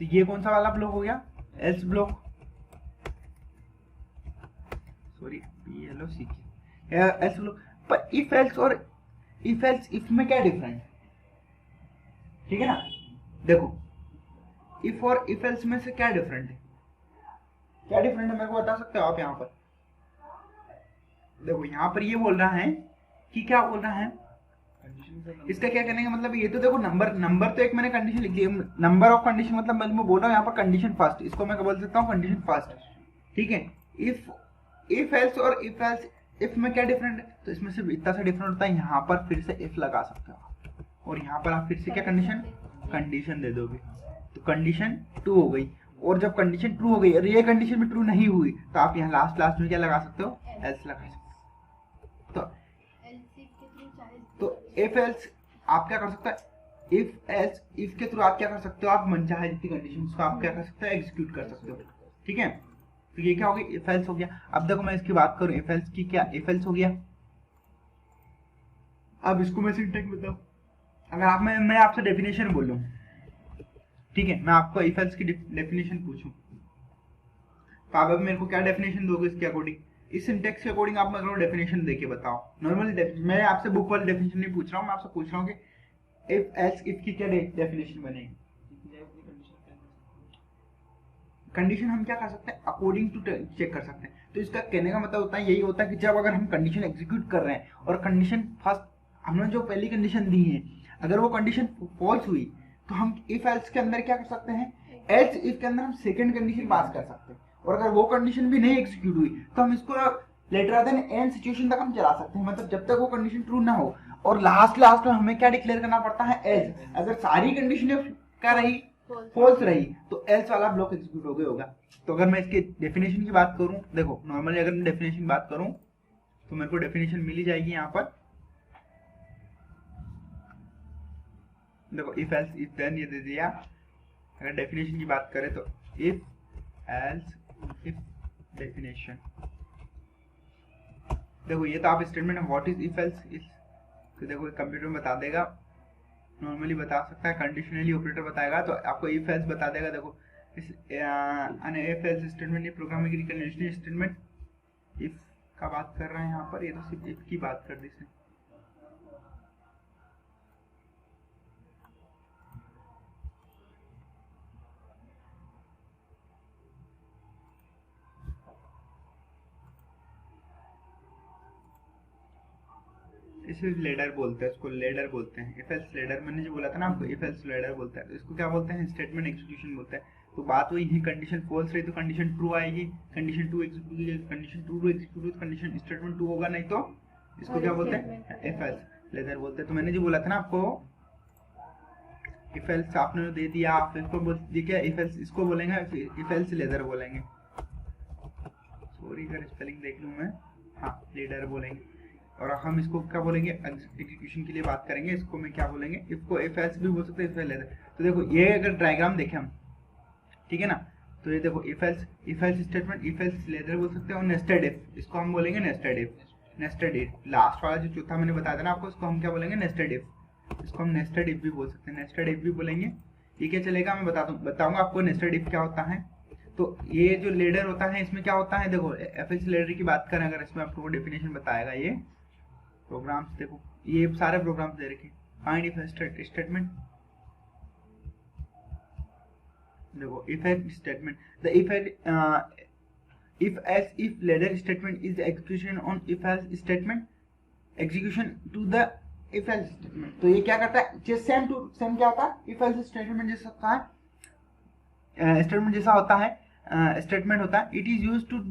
तो ये कौन सा वाला ब्लॉक हो गया, else block, sorry PLOC else block. पर इफ एल्स और इफ एल्स इफ में क्या डिफरेंट है, ठीक है ना। देखो इफ और इफ एल्स में से क्या डिफरेंट है, क्या डिफरेंट है मेरे को बता सकते हो आप। यहाँ पर देखो, यहाँ पर ये बोल रहा है कि, क्या बोल रहा है, इसका क्या करने का मतलब, ये तो देखो नंबर तो एक मैंने कंडीशन लिख दी, नंबर ऑफ कंडीशन मतलब मैं बोल रहा हूँ यहाँ पर कंडीशन फर्स्ट, इसको मैं बोल सकता हूँ कंडीशन फर्स्ट, ठीक है। इफ एल्स और इफ एल्स इफ में क्या डिफरेंट है, तो इसमें सिर्फ इतना सा डिफरेंट होता है, यहाँ पर फिर से इफ लगा सकते हो, और यहाँ पर आप फिर से क्या कंडीशन दे दोगे, तो कंडीशन ट्रू हो गई। और जब कंडीशन ट्रू हो गई और ये कंडीशन भी ट्रू नहीं हुई, तो आप यहाँ लास्ट में क्या लगा सकते हो, एल्स लगा सकते हो। तो इफ एल्स आप क्या कर सकते हो, इफ एल्स इफ के थ्रू आप क्या कर सकते हो, आप मनचाहे जितनी कंडीशन को आप क्या कर सकते हो, एग्जीक्यूट कर सकते हो, ठीक है। तो ये क्या हो गया, इफ एल्स हो गया। अब देखो मैं इसकी बात करूं, इफ एल्स की, क्या इफ एल्स हो गया। अब इसको मैं सिंटेक्स बताऊं, अगर आप मैं आपसे डेफिनेशन बोलूं, ठीक है, मैं आपको इफ एल्स की डेफिनेशन पूछूं, तो आप अब मेरे को क्या डेफिनेशन दोगे इसके अकॉर्डिंग, इस सिंटेक्स के अकॉर्डिंग आप मेरे को डेफिनेशन देके बताओ। नॉर्मल मैं आपसे बुक वाली डेफिनेशन नहीं पूछ रहा हूँ, मैं आपसे पूछ रहा हूँ कि इफ एल्स इफ की क्या डेफिनेशन बनेगी। कंडीशन हम क्या कर सकते हैं, अकॉर्डिंग टू चेक कर सकते हैं। तो इसका कहने का मतलब होता है, यही होता है कि जब अगर हम कंडीशन एग्जीक्यूट कर रहे हैं और कंडीशन फर्स्ट, हमने जो पहली कंडीशन दी है, अगर वो कंडीशन फॉल्स हुई, तो हम इफ एल्स के अंदर क्या कर सकते हैं, एल्स इफ के अंदर हम सेकंड कंडीशन पास कर सकते हैं। और अगर वो कंडीशन भी नहीं एग्जीक्यूट हुई, तो हम इसको लेटर देन एंड सिचुएशन तक हम चला सकते हैं, मतलब जब तक वो कंडीशन ट्रू ना हो। और लास्ट में हमें क्या डिक्लेयर करना पड़ता है, एल्स। अगर सारी कंडीशन क्या रही, फॉल्स रही, तो एल्स वाला ब्लॉक एग्जीक्यूट हो गया होगा। तो अगर मैं इसके डेफिनेशन की बात करूं, देखो नॉर्मली अगर मैं डेफिनेशन की बात करूं तो मेरे को डेफिनेशन मिल ही जाएगी यहाँ पर। देखो इफ एल्स इफ देन ये दे दिया। अगर डेफिनेशन की बात करें तो इफ एल्स इफ डेफिनेशन, देखो ये तो आप स्टेटमेंट है, what is if else if, तो देखो कंप्यूटर में बता देगा, नॉर्मली बता सकता है, कंडीशनली ऑपरेटर बताएगा तो आपको इफ एल्स बता देगा। देखो इस इफ एल्स स्टेटमेंट ये प्रोग्रामिंग की कंडीशनल स्टेटमेंट इफ का बात कर रहे हैं यहाँ पर, ये तो सिर्फ इफ की बात कर दी इसने। इसे लेडर बोलते हैं, इसको लेडर बोलते हैं, इफ एल्स लेडर। मैंने जो बोला था ना आपको, इफ एल्स लेडर बोलता है, तो इसको क्या बोलते हैं, स्टेटमेंट एग्जीक्यूशन बोलते हैं। तो बात वही है, कंडीशन फॉल्स रही तो कंडीशन ट्रू आएगी, condition to execute, condition to execute, condition statement true होगा, नहीं तो इसको क्या बोलते हैं, इफ एल्स लेडर बोलते हैं। तो मैंने जो बोला था ना आपको, इफ एल्स आपने दे दिया, आप इसको देखिए इफ एल्स इसको बोलेंगे, इफ एल्स लेदर बोलेंगे। सॉरी अगर स्पेलिंग देख लूं मैं, हाँ लेडर बोलेंगे। और हम इसको क्या बोलेंगे, एग्जीक्यूशन के लिए बात करेंगे, इसको मैं क्या बोलेंगे, इसको इफ एल्स भी बोल सकते हैं, इफ एल्स लेदर। तो देखो ये अगर डायग्राम देखें हम, ठीक है ना, तो ये देखो if else statement, if else leather बोल सकते हैं, और नेस्टेड इफ, इसको हम बोलेंगे nested if. Nested if last वाला जो चौथा मैंने बताया था ना आपको, इसको हम क्या बोलेंगे, नेस्टेड इफ। इसको हम नेस्टेड इफ भी बोल सकते हैं, नेस्टेड इफ भी बोलेंगे। ये क्या चलेगा, मैं बताऊंगा आपको नेस्टेड इफ क्या होता है। तो ये जो लेडर होता है, इसमें क्या होता है, देखो एफ एल्स लेडर की बात करें अगर, इसमें आपको डेफिनेशन बताएगा ये प्रोग्राम्स। देखो ये सारे प्रोग्राम्स दे रखे, फाइंड इफ स्टेटमेंट, देखो if else statement, the if else if later statement is the execution on if else statement, execution to the if else statement। तो ये क्या करता है, जो सेम टू सेम क्या होता है, if else statement जैसा होता है, स्टेटमेंट जैसा होता है, स्टेटमेंट होता है। It is used to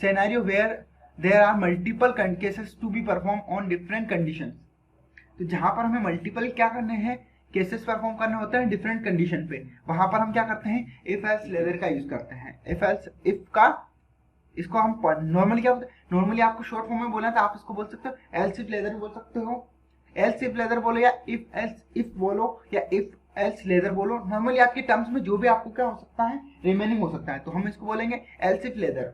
scenario where there are multiple cases to be perform on different conditions. तो जहां पर हमें मल्टीपल क्या करने हैं, केसेस परफॉर्म करने होते हैं डिफरेंट कंडीशन पे, वहां पर हम क्या करते हैं, इफ एल्स लेदर का यूज करते हैं। इफ एल्स इफ का, इसको हम नॉर्मली क्या बोलते हैं, नॉर्मली आपको शॉर्ट फॉर्म में बोला तो आप इसको बोल सकते हो एल्स इफ लेदर बोल सकते हो, एल्स इफ लेदर बोलो या इफ एल्स इफ बोलो या इफ एल्स लेदर बोलो। नॉर्मली आपके टर्म्स में जो भी आपको क्या हो सकता है, रिमेनिंग हो सकता है, तो हम इसको बोलेंगे else if leather.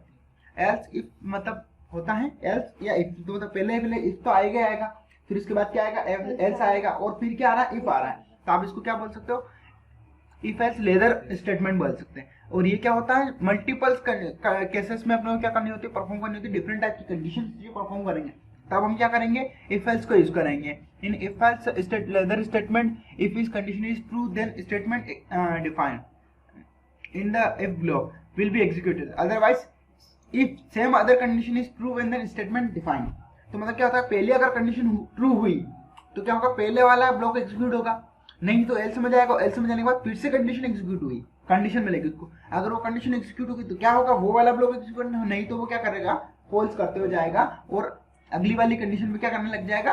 Else if मतलब होता है एल्स या इफ, तो मतलब पहले इफ तो आएगा, फिर इसके बाद क्या आएगा, एल्स आएगा, और फिर क्या आ रहा है, इफ आ रहा है। तो आप इसको क्या बोल सकते हो, इफ एल्स लेदर स्टेटमेंट बोल सकते हैं। और ये क्या होता है, मल्टीपल केसेस में अपने को क्या करनी होती है, परफॉर्म करनी होती है, डिफरेंट टाइप की कंडीशन जो परफॉर्म करेंगे, तब हम क्या करेंगे, इफ एल्स को यूज करेंगे। In if else ladder statement, if इस condition is true then statement defined in the if block will be executed, otherwise if same other condition is true when the statement defined. तो मतलब क्या होता है, पहले अगर कंडीशन ट्रू हुई तो क्या होगा, पहले वाला ब्लॉक एग्जीक्यूट होगा, नहीं तो एल्स में जाएगा, एल्स में जाने के बाद फिर से कंडीशन एग्जीक्यूट हुई, कंडीशन मिलेगी उसको। अगर वो कंडीशन एग्जीक्यूट होगी तो क्या होगा, वो वाला ब्लॉक एग्जीक्यूट नहीं तो वो क्या करेगा, फॉल्स करते हुए जाएगा, और अगली वाली कंडीशन में क्या करने लग जाएगा,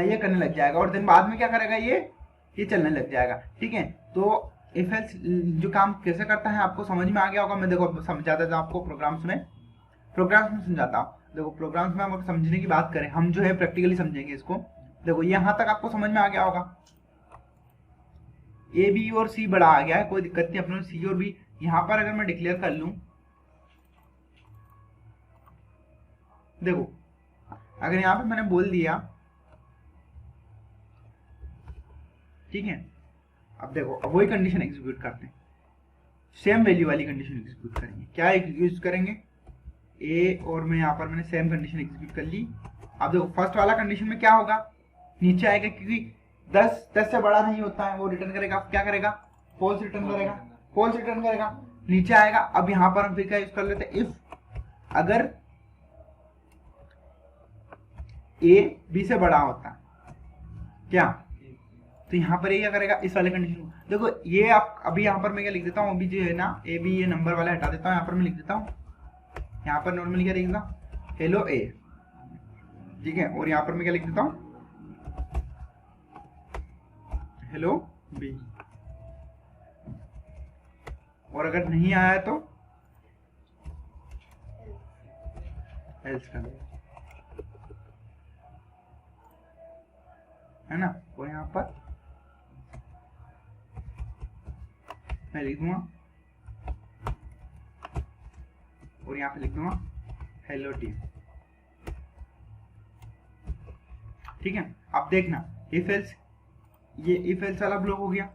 ये करने लग जाएगा, और दिन बाद में क्या करेगा, ये चलने लग जाएगा। ठीक है, तो इफ एल्स जो काम कैसे करता है आपको समझ में आ गया होगा। मैं देखो समझाता था आपको, प्रोग्राम्स में समझाता हूँ। देखो प्रोग्राम्स में हम अगर समझने की बात करें, हम जो है प्रैक्टिकली समझेंगे इसको। देखो यहाँ तक आपको समझ में आ गया होगा, ए बी और सी बड़ा आ गया है, कोई दिक्कत नहीं, अपने सी और बी यहाँ पर अगर मैं डिक्लेयर कर लूं, देखो अगर यहाँ पे मैंने बोल दिया, ठीक है, अब देखो अब वही कंडीशन एग्जीक्यूट करते हैं, सेम वैल्यू वाली कंडीशन एग्जीक्यूट करेंगे। क्या यूज करेंगे, ए और मैं यहाँ पर मैंने सेम कंडीशन एग्जीक्यूट कर ली। अब देखो फर्स्ट वाला कंडीशन में क्या होगा, नीचे आएगा, क्योंकि 10 से बड़ा नहीं होता है, वो रिटर्न करेगा, क्या करेगा, फॉल्स रिटर्न करेगा, फॉल्स रिटर्न करेगा, नीचे आएगा। अब यहाँ पर हम फिर क्या यूज कर लेते हैं, इफ अगर ए बी से बड़ा होता है क्या, तो यहाँ पर ये क्या करेगा, इस वाले कंडीशन को देखो, ये आप अभी यहाँ पर मैं क्या लिख देता हूँ, अभी जो है ना ए बी, ये नंबर वाला हटा देता हूँ, यहाँ पर मैं लिख देता हूँ, यहाँ पर नॉर्मली क्या लिख देता हूँ, हेलो ए, ठीक है, और यहाँ पर मैं क्या लिख देता हूँ, हेलो बी। और अगर नहीं आया तो एल्स कर दो, है ना। वो यहाँ पर मैं लिख दूंगा, और यहाँ पे लिख दूंगा हेलो टीम, ठीक है। अब देखना, इफ एल्स, ये इफ एल्स वाला ब्लॉक हो गया,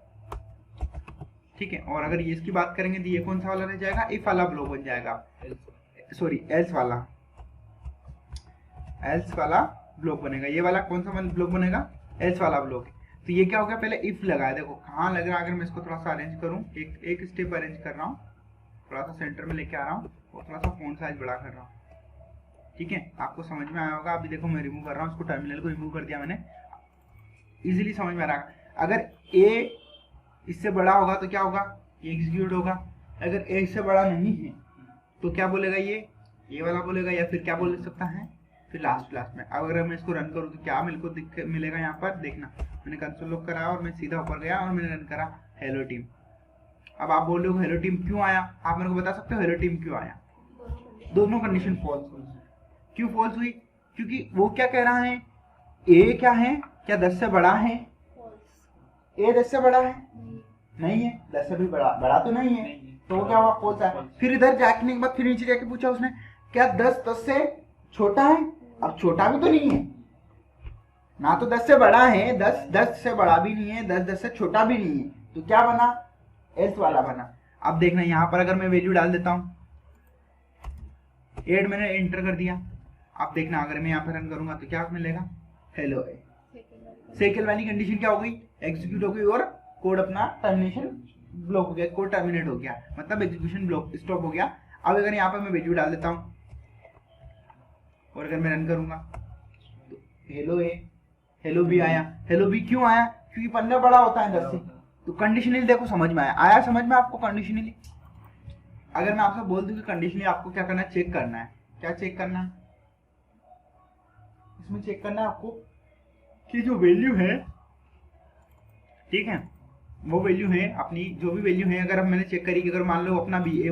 ठीक है। और अगर ये इसकी बात करेंगे तो ये कौन सा वाला रह जाएगा, इफ वाला ब्लॉक बन जाएगा, सॉरी एल्स वाला ब्लॉक बनेगा। ये वाला कौन सा ब्लॉक बनेगा, एल्स वाला ब्लॉक। तो ये क्या हो गया, पहले इफ लगाया, देखो कहाँ लग रहा है, अगर मैं इसको थोड़ा सा अरेंज करूँ, एक स्टेप अरेंज कर रहा हूँ, थोड़ा सा सेंटर में लेके आ रहा हूँ, और थोड़ा सा फॉन्ट साइज बड़ा कर रहा हूँ, ठीक है, आपको समझ में आया होगा। अभी देखो मैं रिमूव कर रहा हूँ उसको, टर्मिनल को रिमूव कर दिया मैंने, इजीली समझ में आ रहा है। अगर ए इससे बड़ा होगा तो क्या होगा, ये एग्जीक्यूट होगा। अगर ए इससे बड़ा नहीं है तो क्या बोलेगा, ये वाला बोलेगा, या फिर क्या बोल सकता है, फिर लास्ट में। अगर मैं इसको रन करूँ तो क्या मेरे को मिलेगा यहाँ पर, देखना मैंने कंसोल लॉक करा और मैं सीधा ऊपर गया और मैंने रन करा हेलो टीम। अब आप बोल रहे हो हेलो टीम क्यों आया, आप मेरे को बता सकते हो हेलो टीम क्यों आया? दोनों कंडीशन फॉल्स हुई। क्यों फॉल्स हुई? क्योंकि वो क्या कह रहा है, ए क्या है, क्या 10 से बड़ा है? ए 10 से बड़ा है? नहीं है। 10 से भी बड़ा तो नहीं है, तो क्या हुआ, फॉल्स है। फिर इधर जाने के बाद फिर नीचे जाके पूछा उसने, क्या 10 से छोटा है? अब छोटा भी तो नहीं है ना, तो 10 से बड़ा है, 10 से बड़ा भी नहीं है, 10 से छोटा भी नहीं है, तो क्या बना, एल्स वाला बना। अब देखना यहाँ पर अगर मैं वैल्यू डाल देता हूँ, 8 मैंने एंटर कर दिया। अब देखना अगर मैं यहाँ पर रन करूंगा तो क्या मिलेगा, हेलो है। सेकंड वाली कंडीशन क्या हो गई, एग्जीक्यूट हो गई और कोड अपना टर्मिनेशन ब्लॉक हो गया, कोड टर्मिनेट हो गया, मतलब एग्जीक्यूशन ब्लॉक स्टॉप हो गया। अब अगर यहाँ पर मैं वैल्यू डाल देता हूँ और अगर मैं रन करूंगा तो हेलो ए, हेलो बी आया। हेलो बी क्यों आया, क्योंकि 15 बड़ा होता है 10 से। तो कंडीशनली देखो समझ में आया समझ में आपको कंडीशनली? अगर मैं आपसे बोल दूं कि कंडीशनली आपको क्या करना है, चेक करना है, क्या चेक करना है इसमें, चेक करना है आपको कि जो वैल्यू है, ठीक है, वो वैल्यू है अपनी, जो भी वैल्यू है अगर मैंने चेक करी कि अगर मान लो अपना बी ए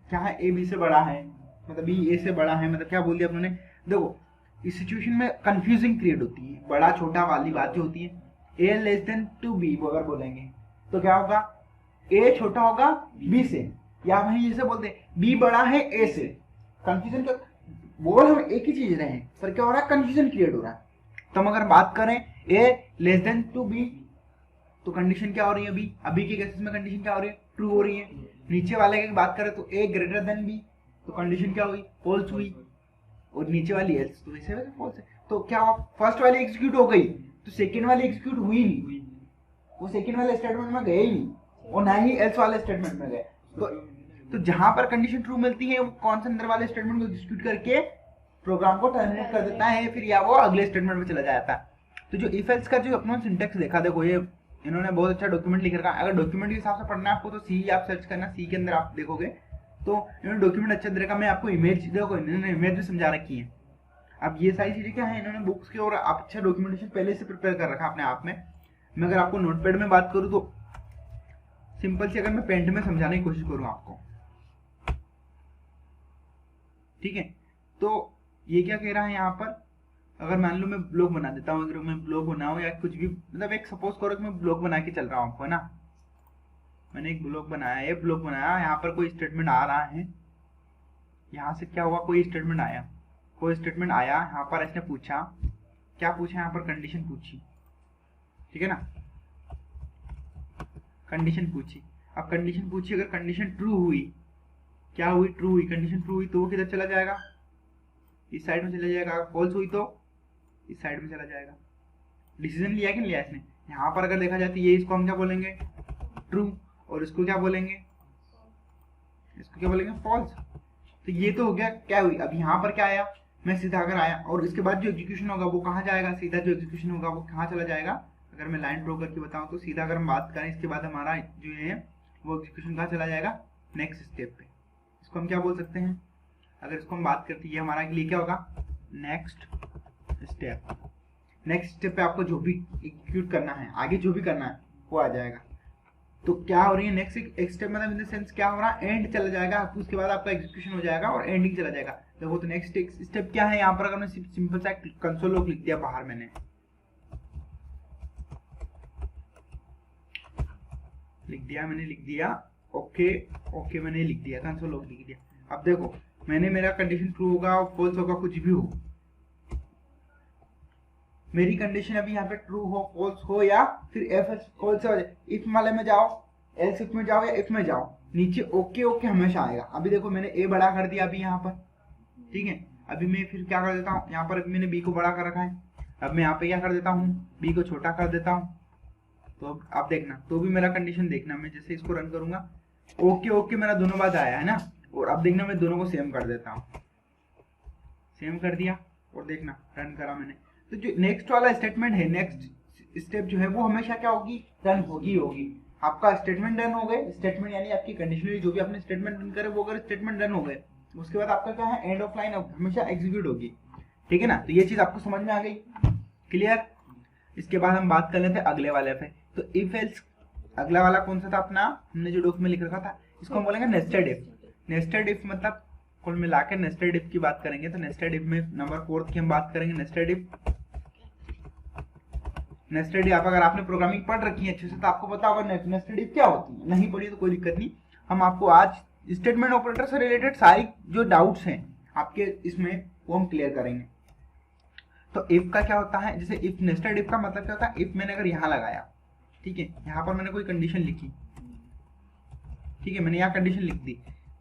क्या है, ए बी से बड़ा है, मतलब बी ए से बड़ा है, मतलब क्या बोल दिया अपने। देखो इस सिचुएशन में कंफ्यूजिंग क्रिएट होती है, बड़ा छोटा वाली बात जो होती है। ए लेस देन टू बी अगर बोलेंगे तो क्या होगा, ए छोटा होगा बी से, या वहीं जैसे बोलते हैं बी बड़ा है ए से। कंफ्यूजन का बोल हम एक ही चीज रहे हैं, पर क्या हो रहा है, कंफ्यूजन क्रिएट हो रहा है। तो हम अगर बात करें ए लेस देन टू बी तो कंडीशन क्या हो रही है, अभी के केसेस में कंडीशन क्या हो रही है, ट्रू हो रही है। नीचे वाले की बात करें तो ए ग्रेटर देन बी तो कंडीशन क्या हुई, फॉल्स हुई, और नीचे वाली एल्स, तो वैसे फॉल्स है। तो क्या हुआ, फर्स्ट वाली एग्जीक्यूट हो गई तो सेकंड वाली एग्जीक्यूट हुई नहीं, वो सेकंड वाले स्टेटमेंट में गए ही नहीं और ना ही एल्स वाले स्टेटमेंट में गए। तो जहां पर कंडीशन ट्रू मिलती है वो कौन से अंदर वाले स्टेटमेंट को एग्जीक्यूट करके प्रोग्राम को टर्मिनेट कर देता है, फिर या वो अगले स्टेटमेंट में चला जाता है। तो जो इफ एल्स का जो अपना सिंटेक्स देखा, देखो ये इन्होंने बहुत अच्छा डॉक्यूमेंट लिख रखा है। अगर डॉक्यूमेंट के हिसाब से पढ़ना है आपको तो सी आप सर्च करना, सी के अंदर आप देखोगे तो इन्होंने डॉक्यूमेंट अच्छा दे रखा। मैं आपको इमेज देखो, इन्होंने इमेज भी समझा रखी है। अब ये सारी चीजें क्या है, इन्होंने बुक्स के और आप अच्छा डॉक्यूमेंटेशन पहले से प्रिपेयर कर रखा अपने आप में। मैं अगर आपको नोटपैड में बात करूँ तो सिंपल सी अगर मैं पेंट में समझाने की कोशिश करूँ आपको, ठीक है, तो ये क्या कह रहा है यहाँ पर, अगर मान लो मैं ब्लॉग बना देता हूँ, अगर मैं ब्लॉग बनाऊँ या कुछ भी, मतलब एक सपोज करो कि मैं ब्लॉग बना के चल रहा हूँ आपको, है ना, मैंने एक ब्लॉग बनाया, ये ब्लॉग बनाया, यहाँ पर कोई स्टेटमेंट आ रहा है, यहाँ से क्या हुआ, कोई स्टेटमेंट आया, यहाँ पर इसने पूछा, क्या पूछा यहाँ पर, कंडीशन पूछी, ठीक है ना, कंडीशन पूछी। अब कंडीशन पूछी, अगर कंडीशन ट्रू हुई, क्या हुई, ट्रू हुई, कंडीशन ट्रू हुई तो वो किधर चला जाएगा, इस साइड में चला जाएगा। फॉल्स हुई तो इस साइड में चला जाएगा। डिसीजन लिया कि नहीं लिया इसने, यहाँ पर अगर देखा जाए तो ये इसको हम क्या बोलेंगे, ट्रू, और इसको क्या बोलेंगे, फॉल्स। तो ये तो हो गया क्या हुई। अब यहाँ पर क्या आया, मैं सीधा अगर आया और इसके बाद जो एग्जीक्यूशन होगा वो कहाँ जाएगा, सीधा जो एग्जीक्यूशन होगा वो कहाँ चला जाएगा। अगर मैं लाइन ड्रॉ करके बताऊँ तो सीधा अगर हम बात करें इसके बाद हमारा जो है वो एग्जीक्यूशन कहाँ चला जाएगा, नेक्स्ट स्टेप पे। इसको हम क्या बोल सकते हैं, अगर इसको हम बात करते हैं ये हमारा के लिए क्या होगा, नेक्स्ट स्टेप पे आपको जो भी एग्जीक्यूट करना है, आगे जो भी करना है वो आ जाएगा। तो क्या हो रही है, नेक्स्ट स्टेप मतलब इन द सेंस क्या हो रहा है, एंड चला जाएगा, उसके बाद आपका एग्जीक्यूशन हो जाएगा और एंडिंग चला जाएगा। देखो तो नेक्स्ट स्टेप क्या है, यहाँ पर अगर मैं सिंपल सा कंसोल लॉग लिख दिया बाहर, मैंने लिख दिया ओके मैंने लिख दिया, कंसोल लॉग लिख दिया। अब देखो मैंने, मेरा कंडीशन ट्रू होगा फॉल्स होगा कुछ भी हो, मेरी कंडीशन अभी यहाँ पे ट्रू हो फॉल्स हो या फिर एफ फॉल्स हो जाए, इफ वाले में जाओ, एल्स इफ में जाओ या इफ में जाओ, नीचे ओके हमेशा आएगा। अभी देखो मैंने ए बड़ा कर दिया अभी यहाँ पर, ठीक है, अभी मैं फिर क्या कर देता हूँ, यहाँ पर मैंने बी को बड़ा कर रखा है, अब मैं यहाँ पे क्या कर देता हूँ, बी को छोटा कर देता हूँ। तो अब आप देखना, तो भी मेरा कंडीशन देखना, मैं जैसे इसको रन करूंगा ओके मेरा दोनों बात आया है ना, और अब देखना मैं दोनों को सेम कर देता हूँ, सेम कर दिया और देखना रन करा मैंने। तो जो नेक्स्ट वाला स्टेटमेंट है, नेक्स्ट स्टेप जो है वो हमेशा क्या होगी, रन होगी। आपका स्टेटमेंट रन हो गए, स्टेटमेंट यानी आपकी कंडीशनली जो भी आपने स्टेटमेंट रन करे वो अगर स्टेटमेंट रन हो गए, उसके बाद आपका क्या है, एंड ऑफ लाइन हमेशा एग्जीक्यूट होगी, ठीक है ना। तो ये चीज आपको समझ में आ गई, क्लियर। इसके बाद हम बात कर लेते हैं अगले वाले पे। तो इफ एल्स, अगला वाला कौन सा था अपना, हमने जो डॉक्यूमेंट लिख रखा था, इसको हम बोलेंगे नेस्टेड इफ। नेस्टेड इफ मतलब कुल मिलाकर नेस्टेड इफ की बात करेंगे। तो नेस्टेड इफ में नंबर 4 की हम बात करेंगे, नेस्टेड इफ। नेस्टेड इफ अगर आपने प्रोग्रामिंग पढ़ रखी है अच्छे से तो आपको पता होगा नेस्टेड इफ क्या होती है, नहीं पढ़ी तो कोई दिक्कत नहीं, हम आपको आज स्टेटमेंट ऑपरेटर से रिलेटेड सारी जो डाउट्स हैं आपके इसमें वो हम क्लियर करेंगे। तो इफ का क्या होता है, जैसे इफ, नेस्टेड इफ का मतलब क्या होता है, इफ मैंने अगर यहाँ लगाया, ठीक है, यहाँ पर मैंने कोई कंडीशन लिखी, ठीक है, मैंने यहाँ कंडीशन लिख दी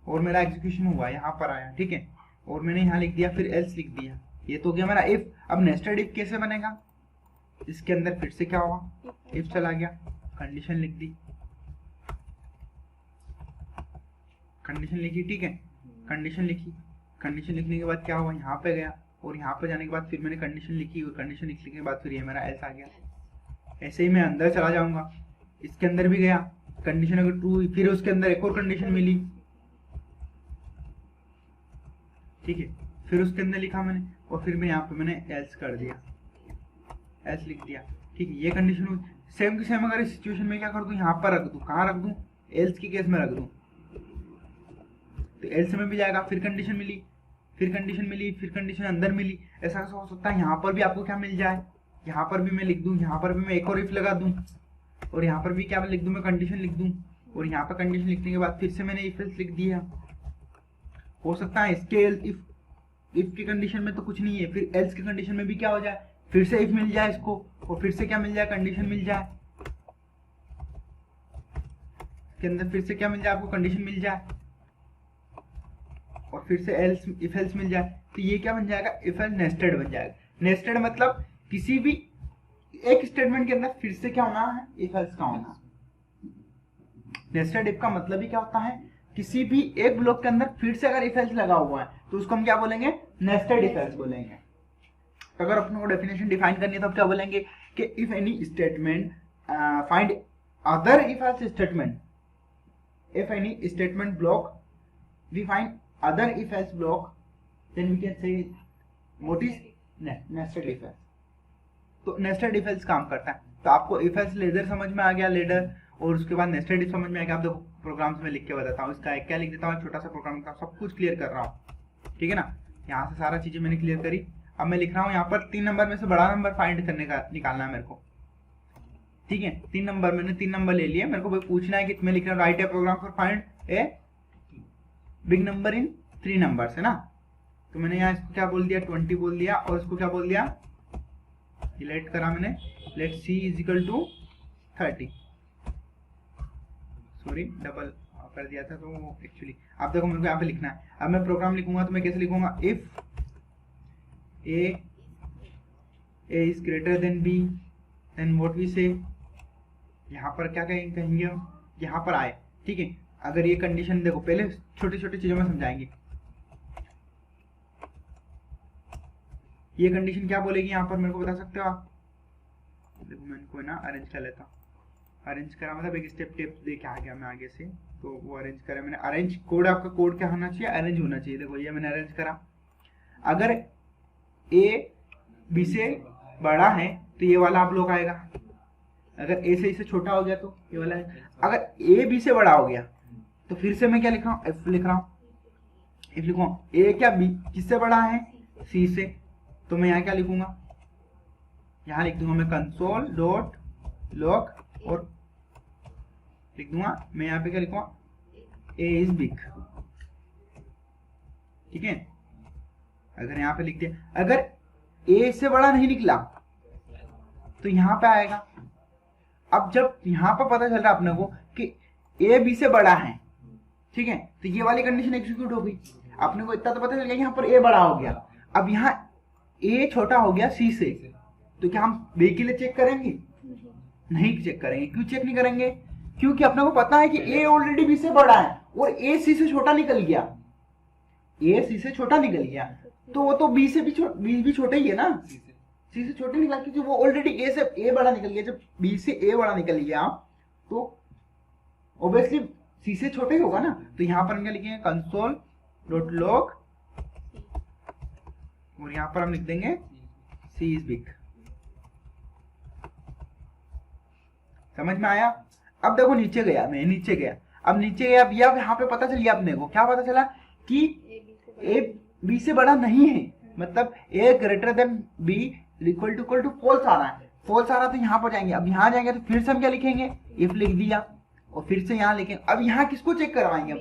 और मेरा एग्जीक्यूशन हुआ, यहाँ पर आया, ठीक है, और मैंने यहाँ लिख दिया, फिर एल्स लिख दिया, ये तो गया मेरा इफ। अब नेस्टेड इफ कैसे बनेगा, इसके अंदर फिर से क्या होगा, इफ चला गया, कंडीशन लिख दी, कंडीशन लिखी, ठीक है, कंडीशन लिखी, कंडीशन लिखने के बाद क्या हुआ, यहाँ पे गया और यहाँ पे जाने के बाद फिर मैंने कंडीशन लिखी और कंडीशन लिखने के बाद फिर ये मेरा एल्स आ गया। ऐसे ही मैं अंदर चला जाऊंगा, इसके अंदर भी गया, कंडीशन अगर ट्रू हुई, फिर उसके अंदर एक और कंडीशन मिली, ठीक है, फिर उसके अंदर लिखा मैंने और फिर मैं यहाँ पे मैंने एल्स कर दिया, एल्स लिख दिया, ठीक है, ये कंडीशन हुई। सेम की सेम अगर इस सिचुएशन में क्या कर दूं, यहाँ पर रख दूं, कहाँ रख दूं, एल्स की केस में रख दूं, तो एल्स में भी जाएगा, फिर कंडीशन मिली, फिर कंडीशन मिली, फिर कंडीशन अंदर मिली, ऐसा कैसा हो सकता है, यहाँ पर भी आपको क्या मिल जाए, यहाँ पर भी मैं लिख दूं, यहाँ पर भी मैं एक और इफ लगा दूं और यहाँ पर भी क्या लिख दूं, मैं कंडीशन लिख दूं और यहाँ पर कंडीशन लिखने के बाद फिर से मैंने इफ एल्स लिख दिया। हो सकता है इसके इफ की कंडीशन में तो कुछ नहीं है, फिर एल्स की कंडीशन में भी क्या हो जाए, फिर से इफ मिल जाए इसको और फिर से क्या मिल जाए, कंडीशन मिल जाए, इसके अंदर फिर से क्या मिल जाए आपको, कंडीशन मिल जाए और फिर से एल्स, इफ एल्स मिल जाए, तो ये क्या बन जाएगा, इफ एल्स नेस्टेड बन जाएगा। नेस्टेड मतलब किसी भी एक स्टेटमेंट के अंदर फिर से क्या होना है, इफ एल्स का होना। नेस्टेड इफ का मतलब ही क्या होता है, किसी भी एक ब्लॉक के अंदर फिर से अगर इफ एल्स लगा हुआ है तो उसको हम क्या बोलेंगे, नेस्टेड इफ एल्स बोलेंगे। अगर अपने को डेफिनेशन डिफाइन करनी है तो आप क्या बोलेंगे कि if any statement find other if else statement, if any statement block we find other if else block, then we can say what is nested if else। तो nested if else काम करता है। तो आपको if else लेडर समझ में आ गया, लेडर, और उसके बाद nested if समझ में आ गया। आप देखो प्रोग्राम्स में लिख के बताता हूँ, इसका एक क्या लिख देता हूँ, छोटा सा प्रोग्राम का सब कुछ क्लियर कर रहा हूँ, ठीक है ना। यहाँ से सारा चीजें मैंने क्लियर करी। अब मैं लिख रहा हूँ यहाँ पर 3 नंबर में से बड़ा नंबर फाइंड करने का, निकालना है मेरे को, ठीक है। 3 नंबर, मैंने 3 नंबर ले लिए, मेरे को पूछना है कि मैं लिख रहा हूँ write a program for find a big number in 3 numbers, है ना। तो मैंने यहाँ इसको क्या बोल दिया, 20 बोल दिया, और इसको क्या बोल दिया, लेट करा मैंने, let C is equal to 30, sorry double कर दिया था तो एक्चुअली। आप देखो मेरे को यहाँ पे लिखना है। अब मैं प्रोग्राम लिखूंगा तो मैं कैसे लिखूंगा, if A is greater than B then what we say, यहाँ पर क्या कहेंगे हम, यहाँ पर आए, ठीक है। अगर ये कंडीशन देखो, पहले छोटी छोटी चीजों में समझाएंगे। ये कंडीशन क्या बोलेगी यहाँ पर, मेरे को बता सकते हो आप। देखो मैं इनको ना अरेंज कर लेता हूँ। अरेंज करा मतलब एक स्टेप टेप दे के आ गया मैं आगे से, तो वो अरेंज करा मैंने। अरेंज कोड, आपका कोड क्या होना चाहिए, अरेंज होना चाहिए। देखो ये मैंने अरेंज करा। अगर ए बी से बड़ा है तो ये वाला आप लोग आएगा, अगर ए से इससे छोटा हो गया तो ये वाला है। अगर ए बी से बड़ा हो गया तो फिर से मैं क्या लिख रहा हूँ, एफ लिख रहा हूँ। एफ लिखूंगा, ए क्या बी किससे बड़ा है, सी से, तो मैं यहाँ क्या लिखूंगा, यहाँ लिख दूंगा मैं कंसोल डॉट लॉग और लिख दूंगा मैं यहाँ पे क्या लिखूंगा, ए इज बिग, ठीक है। अगर यहाँ पे लिख दिया, अगर ए से बड़ा नहीं निकला तो यहाँ पे आएगा। अब जब यहाँ पर पता चल रहा है अपने को कि ए बी से बड़ा है, ठीक है, तो ये वाली कंडीशन एग्जीक्यूट हो गई। अपने को इतना तो पता चल गया यहाँ पर ए बड़ा हो गया। अब यहाँ ए छोटा हो गया सी से, तो क्या हम बी के लिए चेक करेंगे, नहीं चेक करेंगे। क्यों चेक नहीं करेंगे, क्योंकि अपने को पता है कि ए ऑलरेडी बी से बड़ा है और ए सी से छोटा निकल गया, ए सी से छोटा निकल गया। तो वो तो बी से भी छोटा ही है ना, सी से छोटे निकला, क्योंकि वो ऑलरेडी ए से ए बड़ा निकल गया। जब बी से ए बड़ा निकल गया तो ऑब्वियसली सी से छोटा ही होगा ना। तो यहाँ पर हम क्या लिखेंगे, कंसोल डॉट लॉग, और यहाँ पर हम लिख देंगे सी इज बिग। समझ में आया? अब देखो नीचे गया, मैं नीचे गया, अब नीचे गया, अब यहाँ पे पता चल गया अपने को, क्या पता चला कि ए बी से बड़ा नहीं है, मतलब A greater than B equal to false आ रहा है। फॉल्स आ रहा तो यहाँ पर जाएंगे, अब यहाँ जाएंगे तो फिर से हम क्या लिखेंगे, इफ लिख दिया, और फिर से यहाँ लिखेंगे। अब यहाँ किसको चेक करवाएंगे,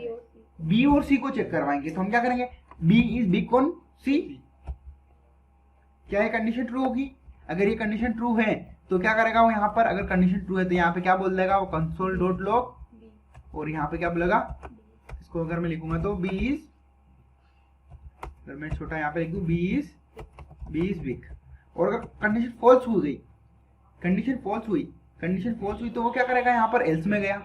बी और सी को चेक करवाएंगे। तो हम क्या करेंगे, बी इज बिग ऑन सी। क्या ये कंडीशन ट्रू होगी? अगर ये कंडीशन ट्रू है तो क्या करेगा वो यहाँ पर, अगर कंडीशन ट्रू है तो यहाँ पे क्या बोल देगा वो, कंसोल डॉट लॉग, और यहाँ पे क्या बोलेगा, इसको अगर मैं लिखूंगा तो बी इज, अगर मैं छोटा यहाँ पे लिख दूं बी इज बिग। और अगर कंडीशन फॉल्स हो गई, कंडीशन फॉल्स हुई तो वो क्या करेगा, यहाँ पर एल्स में गया,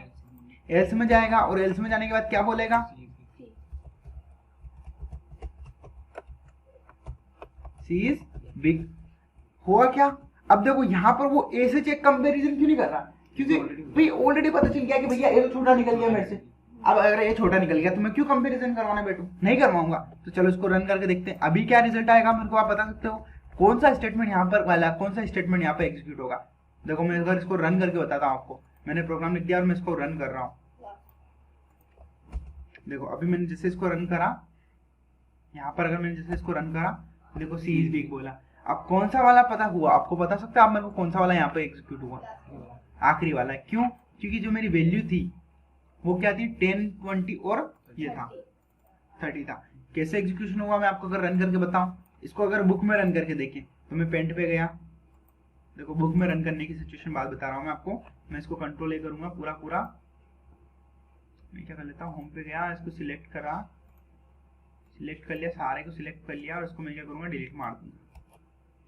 एल्स में जाएगा, और एल्स में जाने के बाद क्या बोलेगा, सी इज बिग। हुआ क्या? अब देखो यहाँ पर वो ए से चेक कंपैरिजन क्यों नहीं कर रहा, क्योंकि भाई ऑलरेडी पता चल गया कि भैया ए तो छोटा निकल गया मेरे से। अब अगर ए छोटा निकल गया तो मैं क्यों कंपैरिजन करवाने बैठूं, नहीं करवाऊंगा। तो चलो इसको रन करके देखते हैं अभी क्या रिजल्ट आएगा, मेरे को आप बता सकते हो कौन सा स्टेटमेंट यहाँ पर वाला, कौन सा स्टेटमेंट यहाँ पर एग्जीक्यूट होगा। देखो मैं अगर इसको रन करके बताता हूँ आपको, मैंने प्रोग्राम लिख दिया और मैं इसको रन कर रहा हूँ। देखो अभी मैंने जैसे इसको रन करा, यहाँ पर अगर मैंने जैसे इसको रन करा, देखो सी इज बिग बोला। अब कौन सा वाला पता हुआ, आपको बता सकते हैं आप मेरे को कौन सा वाला यहाँ पे एग्जीक्यूट हुआ? आखिरी वाला। क्यों? क्योंकि जो मेरी वैल्यू थी वो क्या थी, 10, 20 और ये था 30 था। कैसे एग्जीक्यूशन हुआ मैं आपको अगर रन करके बताऊं, इसको अगर बुक में रन करके देखें तो मैं पेंट पे गया, देखो बुक में रन करने की सिचुएशन बात बता रहा हूँ मैं आपको। मैं इसको कंट्रोल ए करूंगा पूरा, मैं क्या कर लेता हूँ, होम पे गया, इसको सिलेक्ट करा, सिलेक्ट कर लिया, सारे को सिलेक्ट कर लिया, और इसको मैं क्या करूंगा, डिलीट मार दूंगा।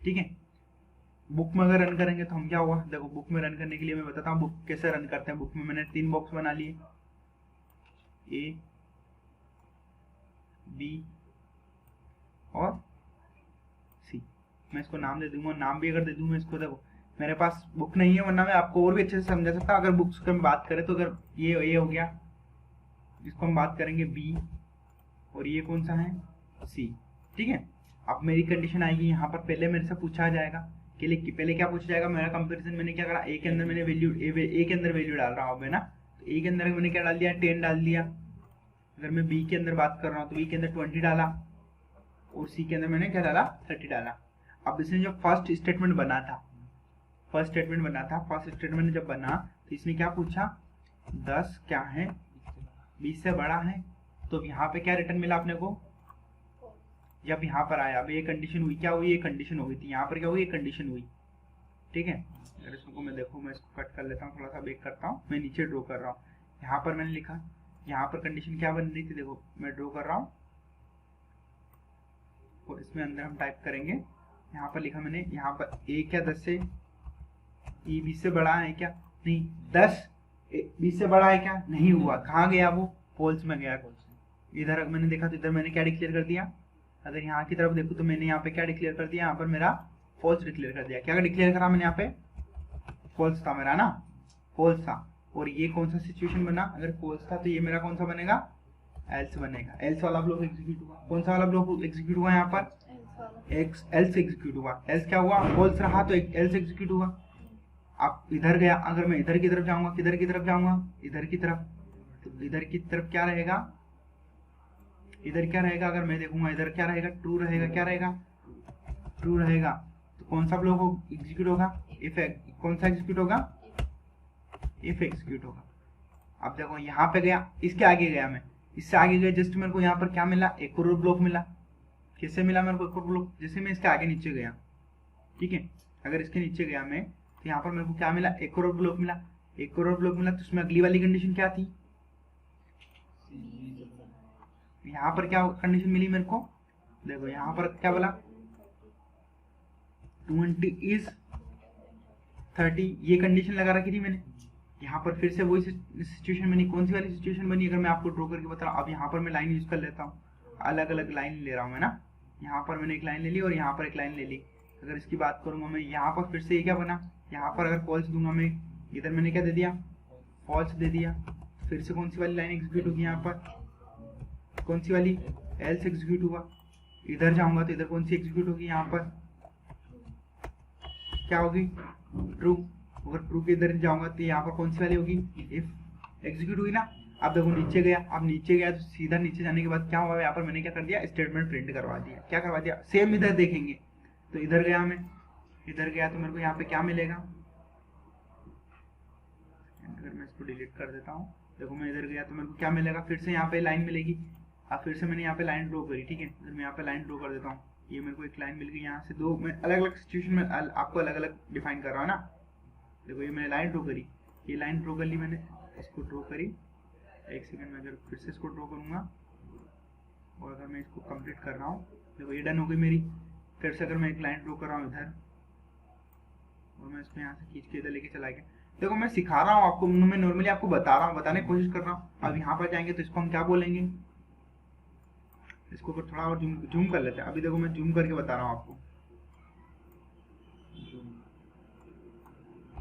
ठीक है, बुक में अगर रन करेंगे तो हम क्या हुआ, देखो बुक में रन करने के लिए मैं बताता हूँ बुक कैसे रन करते हैं। बुक में मैंने 3 बॉक्स बना लिए, ए, बी और सी। मैं इसको नाम दे दूंगा, नाम भी अगर दे दूं मैं इसको, देखो मेरे पास बुक नहीं है, वरना मैं आपको और भी अच्छे से समझा सकता। अगर बुक्स की बात करें तो अगर ये हो गया, इसको हम बात करेंगे बी, और ये कौन सा है, सी। ठीक है, अब मेरी कंडीशन आएगी यहाँ पर, पहले मेरे से पूछा जाएगा कि पहले क्या पूछा जाएगा, मेरा कंपैरिजन मैंने क्या करा, ए के अंदर मैंने वैल्यू, ए के अंदर वैल्यू डाल रहा हूँ ना, तो ए के अंदर मैंने क्या डाल दिया, 10 डाल दिया। अगर मैं बी के अंदर बात कर रहा हूँ तो बी के अंदर 20 डाला, और सी के अंदर मैंने क्या डाला, 30 डाला। अब इसने जो फर्स्ट स्टेटमेंट बना था, फर्स्ट स्टेटमेंट जब बना तो इसने क्या पूछा, 10 क्या है, 20 से बड़ा है। तो यहाँ पे क्या रिटर्न मिला अपने को, जब यहाँ पर आया, अब ये कंडीशन हुई, क्या हुई, ये कंडीशन हो गई थी, यहाँ पर क्या हुई, ये कंडीशन हुई। ठीक है, अगर इसको मैं देखो, मैं इसको कट कर लेता हूँ, थोड़ा सा बेक करता हूँ, मैं नीचे ड्रॉ कर रहा हूँ। यहाँ पर मैंने लिखा, यहाँ पर कंडीशन क्या बन रही थी, देखो मैं ड्रॉ कर रहा हूँ, और इसमें अंदर हम टाइप करेंगे, यहाँ पर लिखा मैंने, यहाँ पर ए क्या 10 से, ई 20 से बड़ा है क्या, नहीं, 10 20 से बड़ा है क्या, नहीं हुआ। कहाँ गया वो, फॉल्स में गया। इधर मैंने देखा तो इधर मैंने क्या डिक्लेयर कर दिया, अगर यहाँ की तरफ देखूँ तो मैंने यहाँ पे क्या डिक्लेयर कर दिया, यहाँ पर मेरा फॉल्स डिक्लेयर कर दिया। क्या डिक्लेयर करा मैंने यहाँ पे, फॉल्स था मेरा ना, फॉल्स था। और ये कौन सा सिचुएशन बना, अगर फॉल्स था तो ये मेरा कौन सा बनेगा, एल्स बनेगा। एल्स वाला ब्लॉक एग्जीक्यूट हुआ। कौन सा वाला ब्लॉक एग्जीक्यूट हुआ, यहाँ पर एल्स एग्जीक्यूट हुआ। एल्स क्या हुआ, फॉल्स रहा तो एल्स एग्जीक्यूट हुआ। अब इधर गया, अगर मैं इधर की तरफ जाऊंगा, किधर की तरफ जाऊंगा, इधर की तरफ, तो इधर की तरफ क्या रहेगा, इधर क्या रहेगा, अगर मैं देखूंगा इधर क्या रहेगा, ट्रू रहेगा। क्या रहेगा, ट्रू रहेगा। तो कौन सा ब्लॉक एग्जीक्यूट होगा, इफ। कौन सा एग्जीक्यूट होगा, इफ एग्जीक्यूट होगा। अब देखो यहाँ पे गया, इसके आगे गया, मैं इससे आगे गया, जस्ट मेरे को यहाँ पर क्या मिला, एक और ब्लॉक मिला। कैसे मिला मेरे को एक और ब्लॉक, जैसे मैं इसके आगे नीचे गया, ठीक है, अगर इसके नीचे गया मैं तो यहाँ पर मेरे को क्या मिला, एक और ब्लॉक मिला। एक और ब्लॉक मिला तो उसमें अगली वाली कंडीशन क्या थी, यहाँ पर क्या कंडीशन मिली मेरे को, देखो यहाँ पर क्या बोला, 20 इज 30, ये कंडीशन लगा रखी थी मैंने। यहाँ पर फिर से वही सिचुएशन बनी। कौन सी वाली सिचुएशन बनी, अगर मैं आपको ड्रॉ करके बता रहा हूँ। अब यहाँ पर मैं लाइन यूज कर लेता हूँ, अलग अलग लाइन ले रहा हूँ मैं ना। यहाँ पर मैंने एक लाइन ले ली और यहाँ पर एक लाइन ले ली। अगर इसकी बात करूंगा मैं, यहाँ पर फिर से ये क्या बना, यहाँ पर अगर फॉल्स दूंगा मैं, इधर मैंने क्या दे दिया, फॉल्स दे दिया। फिर से कौन सी वाली लाइन एग्जीक्यूट होगी, यहाँ पर कौन सी वाली, एल्स एग्जीक्यूट हुआ। इधर जाऊंगा तो इधर कौन सी एग्जीक्यूट होगी, यहाँ पर क्या होगी, ट्रू। अगर ट्रू के इधर जाऊंगा तो यहाँ पर कौन सी वाली होगी, इफ एग्जीक्यूट हुई ना। अब देखो नीचे गया, अब नीचे गया तो सीधा नीचे जाने के बाद क्या हुआ, यहाँ पर मैंने क्या कर दिया, स्टेटमेंट प्रिंट करवा दिया। क्या करवा दिया, सेम इधर देखेंगे तो इधर गया मैं, इधर गया तो मेरे को यहाँ पे क्या मिलेगा, अगर मैं इसको डिलीट कर देता हूँ, देखो मैं इधर गया तो मेरे को क्या मिलेगा, फिर से यहाँ पे लाइन मिलेगी। अब फिर से मैंने यहाँ पे लाइन ड्रॉ करी, ठीक है, अगर मैं यहाँ पे लाइन ड्रॉ कर देता हूँ, ये मेरे को एक लाइन मिल गई। यहाँ से दो मैं अलग अलग सिचुएशन में आपको अलग अलग डिफाइन कर रहा हूँ ना। देखो ये मैंने लाइन ड्रॉ करी, ये लाइन ड्रॉ कर ली मैंने, इसको ड्रॉ करी। एक सेकंड में अगर फिर से इसको ड्रॉ करूँगा और अगर मैं इसको कंप्लीट कर रहा हूँ, देखो ये डन हो गई मेरी। फिर से अगर मैं एक लाइन ड्रॉ कर रहा हूँ इधर और मैं इसको यहाँ से खींच के इधर लेके चला गया। देखो मैं सिखा रहा हूँ आपको, मैं नॉर्मली आपको बता रहा हूँ, बताने की कोशिश कर रहा हूँ। अब यहाँ पर जाएंगे तो इसको हम क्या बोलेंगे, इसको थोड़ा और जूम कर लेते हैं। अभी देखो मैं जूम करके बता रहा हूँ आपको।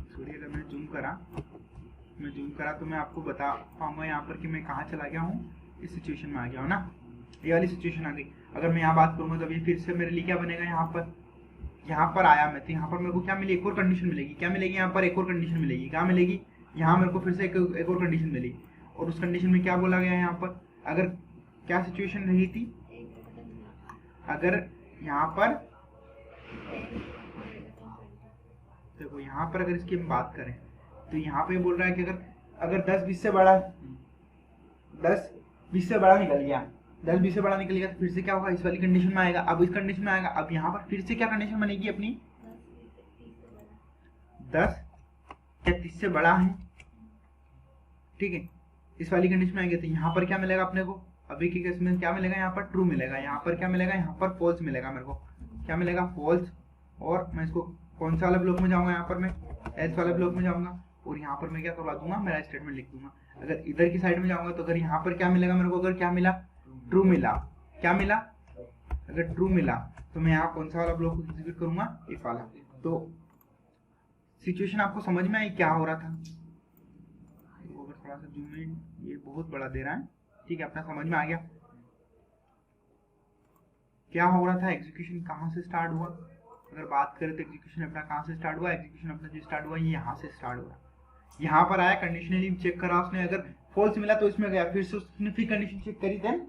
सॉरी, अगर मैं जूम करा तो मैं आपको बता पाऊंगा यहाँ पर कि मैं कहाँ चला गया हूँ, इस सिचुएशन में आ गया हूँ ना, ये वाली सिचुएशन आ गई। अगर मैं यहाँ बात करूँगा तो ये फिर से मेरे लिए क्या बनेगा, यहाँ पर आया मैं तो यहाँ पर मेरे को क्या मिली, एक और कंडीशन मिलेगी। क्या मिलेगी, यहाँ पर एक और कंडीशन मिलेगी। क्या मिलेगी, यहाँ मेरे को फिर से एक और कंडीशन मिली और उस कंडीशन में क्या बोला गया है, यहाँ पर अगर क्या सिचुएशन रही थी, अगर यहाँ पर देखो यहाँ पर अगर इसकी हम बात करें तो यहाँ पे बोल रहा है कि अगर 10 20 से बड़ा निकल गया, 10 20 से बड़ा निकल गया तो फिर से क्या होगा, इस वाली कंडीशन में आएगा। अब इस कंडीशन में आएगा, अब यहाँ पर फिर से क्या कंडीशन बनेगी अपनी, 10 या 30 से बड़ा है, ठीक है, इस वाली कंडीशन में आएंगे तो यहाँ पर क्या मिलेगा अपने को, अभी के केस में क्या मिलेगा, यहाँ पर ट्रू मिलेगा। यहाँ पर क्या मिलेगा, यहाँ पर फॉल्स मिलेगा। मेरे को क्या मिलेगा, फॉल्स। और मैं इसको कौन सा वाला ब्लॉक में जाऊंगा, यहाँ पर मैं एल्स वाले ब्लॉक में जाऊंगा और यहाँ पर मैं क्या करवा दूंगा, मेरा स्टेटमेंट लिख दूंगा। अगर इधर की साइड में जाऊंगा तो अगर यहाँ पर क्या मिलेगा मेरे को, अगर क्या मिला, ट्रू मिला। क्या मिला, अगर ट्रू मिला तो मैं यहाँ कौन सा वाला ब्लॉक एग्जीक्यूट करूंगा, इफ वाला। तो सिचुएशन आपको समझ में आई क्या हो रहा था। तो अगर थोड़ा सा जूम इन, ये बहुत बड़ा दे रहा है, ठीक है, अपना समझ में आ गया क्या हो रहा था, एग्जीक्यूशन कहाँ से स्टार्ट हुआ। अगर बात करें तो एग्जीक्यूशन अपना कहाँ से स्टार्ट हुआ, एग्जीक्यूशन अपना जो स्टार्ट हुआ ये यहाँ से स्टार्ट हुआ। यहाँ पर आया, कंडीशनली चेक करा उसने, अगर फॉल्स मिला तो इसमें गया, फिर से उसने फिर कंडीशन चेक करी, देन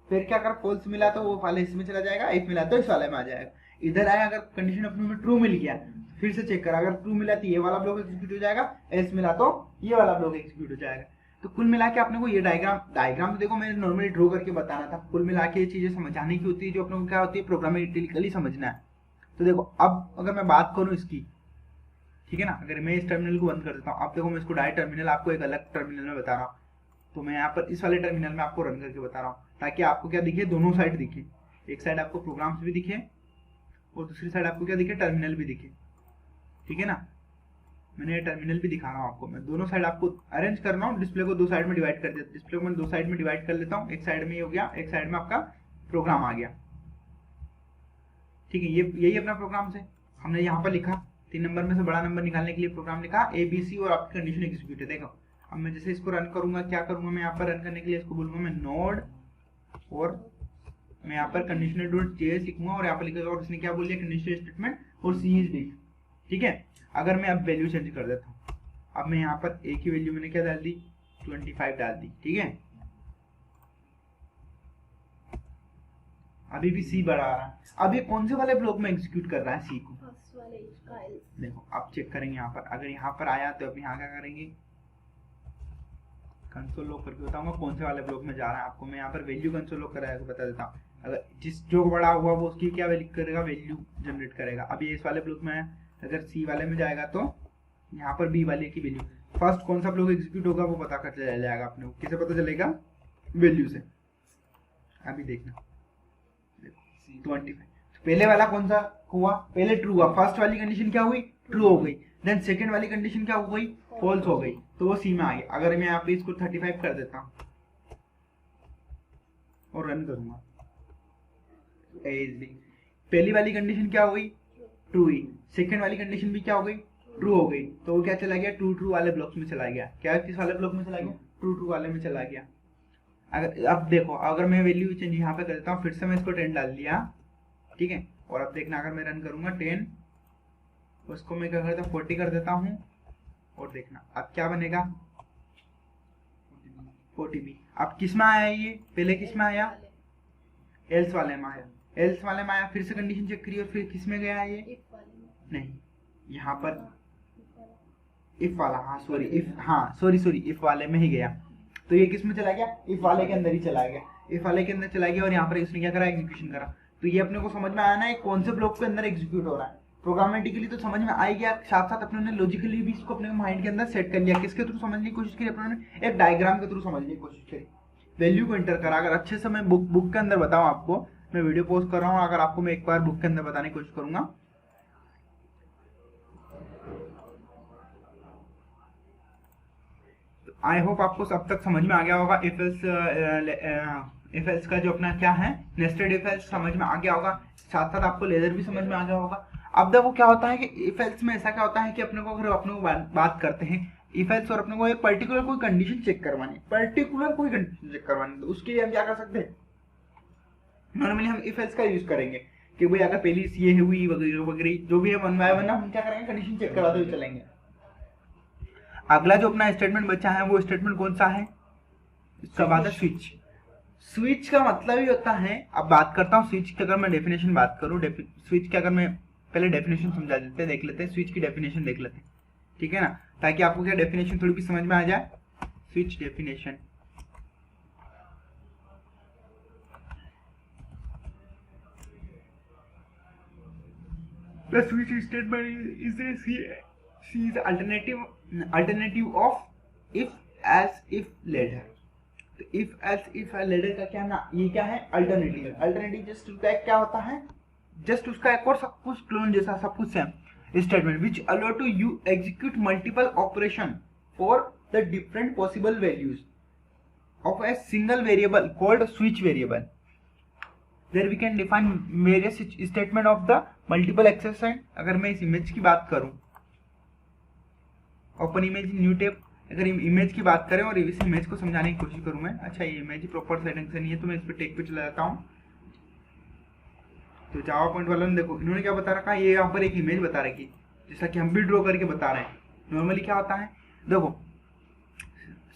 फिर क्या कर, फॉल्स मिला तो वो वाले इसमें चला जाएगा, इफ मिला तो इस वाले में आ जाएगा। इधर आया, अगर कंडीशन अपने में ट्रू मिल गया फिर से चेक करा, अगर ट्रू मिला तो ये वाला ब्लॉक एग्जीक्यूट हो जाएगा, एल्स मिला तो ये वाला ब्लॉक एग्जीक्यूट हो जाएगा। तो कुल मिला के अपने को ये डायग्राम तो देखो मैंने नॉर्मली ड्रॉ करके बताना था, कुल मिला के ये चीजें समझाने की होती है जो अपने को क्या होती है, प्रोग्रामेटिकली समझना है। तो देखो अब अगर मैं बात करूं इसकी, ठीक है ना, अगर मैं इस टर्मिनल को बंद कर देता हूँ, अब देखो मैं इसको डायरेक्ट टर्मिनल आपको एक अलग टर्मिनल में बता रहा हूँ। तो मैं यहाँ पर इस वाले टर्मिनल में आपको रन करके बता रहा हूँ ताकि आपको क्या दिखे, दोनों साइड दिखे, एक साइड आपको प्रोग्राम्स भी दिखे और दूसरी साइड आपको क्या दिखे, टर्मिनल भी दिखे, ठीक है ना। मैंने ये टर्मिनल भी दिखा रहा हूँ आपको, मैं दोनों साइड आपको अरेंज कर रहा हूँ, डिस्प्ले को दो साइड में डिवाइड कर दिया, डिस्प्ले को मैं दो साइड में डिवाइड कर लेता हूँ, एक साइड में ये हो गया, एक साइड में आपका प्रोग्राम आ गया, ठीक है। ये यही अपना प्रोग्राम से हमने यहाँ पर लिखा, 3 नंबर में से बड़ा नंबर निकालने के लिए प्रोग्राम लिखा ABC और आपकी कंडीशन एग्जीक्यूट है। देखो अब मैं जैसे इसको रन करूंगा, क्या करूंगा मैं यहाँ पर रन करने के लिए इसको बोलूंगा मैं नोड और मैं यहाँ पर कंडीशनल डॉट जेएस लिखूंगा और यहाँ पर लिखूंगा और इसने क्या बोल दिया, कंडीशनल स्टेटमेंट और सी इज बिग, ठीक है। अगर मैं अब वैल्यू चेंज कर देता हूँ, अब मैं यहाँ पर एक ही वैल्यू मैंने क्या डाल दी, 25 डाल दी, ठीक है। अभी भी सी बढ़ा रहा है, अब ये कौन से वाले ब्लॉक में एग्जीक्यूट कर रहा है सी को, देखो आप चेक करेंगे यहाँ पर, अगर यहाँ पर आया तो अब यहाँ क्या करेंगे, कंसोल लॉक करके बताऊंगा कौन से वाले ब्लॉक में जा रहा है आपको। मैं यहाँ पर वैल्यू कंसोल लॉक कराया तो बता देता हूँ, अगर जो बड़ा हुआ वो उसकी क्या वैल्यू करेगा, वैल्यू जनरेट करेगा। अभी इस वाले ब्लॉक में अगर सी वाले में जाएगा तो यहाँ पर बी वाले की वैल्यू, फर्स्ट कौन सा ब्लॉक एग्जीक्यूट होगा वो पता कर चला जाएगा अपने को, किसे पता चलेगा, वैल्यू से। अभी देखना 25, पहले वाला कौन सा हुआ, पहले ट्रू हुआ, फर्स्ट वाली कंडीशन क्या हुई, ट्रू हो गई, देन सेकंड वाली कंडीशन क्या हो गई, फॉल्स हो गई, तो वो सी में आ गई। अगर मैं यहाँ पे इसको 35 कर देता हूँ और रन करूंगा, पहली वाली कंडीशन क्या हो गई, ट्रू हुई, सेकंड वाली कंडीशन भी क्या हो गई, ट्रू हो गई, तो वो क्या चला गया, ट्रू ट्रू वाले ब्लॉक में चला गया। क्या किस वाले ब्लॉक में चला गया, ट्रू ट्रू वाले में चला गया। अगर अब देखो, अगर मैं वैल्यू चेंज यहाँ पे कर देता हूँ, फिर से मैं इसको 10 डाल दिया, ठीक है, और अब देखना अगर मैं रन करूंगा 10, उसको मैं क्या करता हूँ 40 कर देता हूँ, और देखना अब क्या बनेगा 40B। अब किस में आया ये, पहले किस में आया, एल्स वाले में आया, एल्स वाले में आया, फिर से कंडीशन चेक करी और फिर किस में गया ये, नहीं यहाँ पर इफ वाला, हाँ सॉरी इफ, हाँ सॉरी इफ वाले में ही गया, तो ये किस में चला गया, इफ वाले के अंदर ही चला गया, इफ वाले के अंदर चला गया, और यहाँ पर इसने क्या करा, एग्जीक्यूशन करा। तो ये अपने को समझ में आया ना, एक कौन से ब्लॉक के अंदर एग्जीक्यूट हो रहा है। प्रोग्रामेटिकली तो समझ में आ गया, साथ साथ अपने लॉजिकली भी इसको अपने माइंड के अंदर सेट कर लिया। किसके थ्रू समझने की कोशिश करी, अपने एक डायग्राम के थ्रू समझने की कोशिश करी, वैल्यू को एंटर करा। अगर अच्छे से मैं बुक के अंदर बताऊं आपको, मैं वीडियो पोस्ट कर रहा हूँ, अगर आपको मैं एक बार बुक के अंदर बताने की कोशिश करूंगा, आई होप आपको सब तक समझ में आ गया होगा। इफ एल्स का जो अपना क्या है, नेस्टेड इफ एल्स समझ में आ गया होगा, साथ साथ आपको लेजर भी समझ में आ गया होगा। अब देखो क्या होता है कि इफ एल्स में ऐसा क्या होता है कि अपने को अगर अपने को बात करते हैं इफ एल्स, और अपने को एक पर्टिकुलर कोई कंडीशन चेक करवानी, तो उसके लिए हम क्या कर सकते हैं, नॉर्मली हम इफ एल्स का यूज करेंगे कि भाई अगर पहली ये हुई वगैरह वगैरह जो भी है, वन बाय वन हम क्या करेंगे, कंडीशन चेक कराते हुए चलेंगे। अगला जो अपना स्टेटमेंट बचा है वो स्टेटमेंट कौन सा है, इसका बात है स्विच। स्विच का मतलब ही होता है, अब बात करता हूँ स्विच की, अगर मैं डेफिनेशन बात करूँ, स्विच की अगर मैं पहले डेफिनेशन समझा देते हैं, देख लेते हैं स्विच की डेफिनेशन देख लेते हैं, ठीक है ना, ताकि आपको क्या डेफिनेशन थोड़ी भी समझ में आ जाए। Switch definition, the switch statement is a alternative of if else if later। तो if else if later का क्या ना, ये क्या है, अल्टरनेटिव जस्ट उसका एक क्या होता है, जस्ट उसका एक और सब कुछ क्लोन जैसा, सब कुछ same statement which allow to you execute multiple operation for the different possible values of a single variable called switch variable। There we can define various statement of the multiple access and अगर मैं इस इमेज की बात करूं, ओपन इमेज न्यू टैब, अगर इमेज की बात करें और इस इमेज को समझाने की कोशिश करूं मैं, अच्छा ये इमेज प्रॉपर सेटिंग से नहीं है तो मैं इस पर टेक पे चला जाता हूं। तो जावा पॉइंट वालों ने देखो इन्होंने क्या बता रखा है, ये यहाँ पर एक इमेज बता रखी, जैसा कि हम भी ड्रॉ करके बता रहे हैं। नॉर्मली क्या होता है, देखो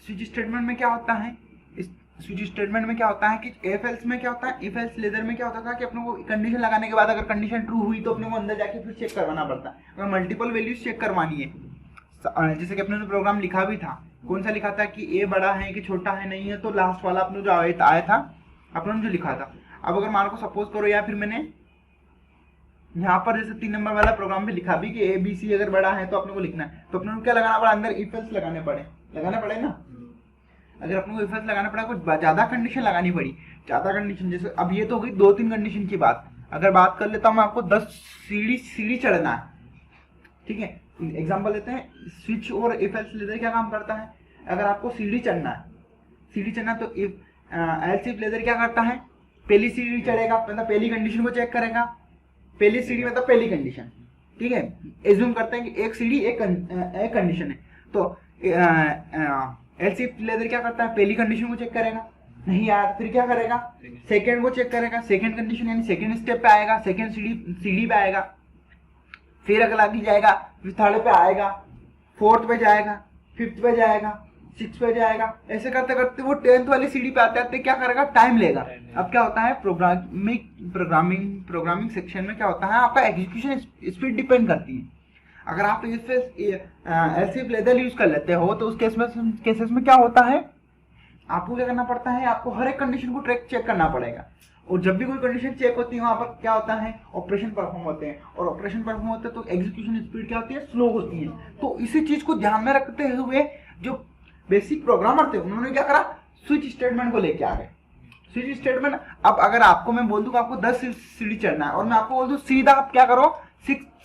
स्विच स्टेटमेंट में क्या होता है, स्विच स्टेटमेंट में क्या होता है कि इफ एल्स में क्या होता है, इफ एल्स लेजर में क्या होता था कि अपने को कंडीशन लगाने के बाद अगर कंडीशन ट्रू हुई तो अपने को अंदर जाके फिर चेक करवाना पड़ता है। अगर मल्टीपल वैल्यूज चेक करवानी है, जैसे कि अपने ने प्रोग्राम लिखा भी था, कौन सा लिखा था कि ए बड़ा है कि छोटा है नहीं है, तो लास्ट वाला अपने जो आया था अपने जो लिखा था। अब अगर मान को सपोज करो, या फिर मैंने यहाँ पर जैसे 3 नंबर वाला प्रोग्राम भी लिखा भी कि ए बी सी अगर बड़ा है तो अपने को लिखना है, तो अपने को क्या लगाना पड़ा, अंदर इफ एल्स लगाने पड़े ना। अगर अपने को इफ एल्स लगाना पड़ा, कुछ ज्यादा कंडीशन लगानी पड़ी, ज्यादा कंडीशन, जैसे अब ये तो हो गई 2-3 कंडीशन की बात। अगर बात कर लेता हूँ मैं, आपको 10 सीढ़ी चढ़ना है, ठीक है, एग्जांपल लेते हैं। स्विच और इफ एल्स लेजर क्या काम करता है, अगर आपको सीढ़ी चढ़ना तो इफ एल्स इफ लेजर क्या करता है, पहली सीढ़ी चढ़ेगा, मतलब पहली कंडीशन को चेक करेगा, पहली सीढ़ी मतलब पहली कंडीशन, ठीक है, एज्यूम करते हैं कि एक सीढ़ी एक कंडीशन है, तो एल्स इफ लेजर क्या करता है, पहली कंडीशन को चेक करेगा, नहीं यार फिर क्या करेगा, सेकंड को चेक करेगा, सेकंड कंडीशन यानी सेकंड स्टेप पे आएगा, सेकंड सीढ़ी पे आएगा, फिर अगला आगे जाएगा, फिर थर्ड पे आएगा, फोर्थ पे जाएगा, फिफ्थ पे जाएगा, सिक्स पे जाएगा, ऐसे करते करते वो 10th वाली सीढ़ी पे आते आते क्या करेगा, टाइम लेगा। अब क्या होता है, प्रोग्रामिंग सेक्शन में क्या होता है, आपका एग्जीक्यूशन स्पीड डिपेंड करती है। अगर आप एल्स इफ लेजर यूज कर लेते हो तो उस केसेस में क्या होता है, आपको क्या करना पड़ता है, आपको हर एक कंडीशन को चेक करना पड़ेगा, और जब भी कोई कंडीशन चेक होती है वहां पर क्या होता है, ऑपरेशन परफॉर्म होते हैं, और ऑपरेशन परफॉर्म होते हैं तो एग्जीक्यूशन स्पीड क्या होती है, स्लो होती है। तो इसी चीज को ध्यान में रखते हुए जो बेसिक प्रोग्रामर थे उन्होंने क्या करा, स्विच स्टेटमेंट को लेके आ गए। स्विच स्टेटमेंट, अब अगर आपको मैं बोल दूं आपको 10 सीढ़ी चढ़ना है और मैं आपको बोल दूं सीधा आप क्या करो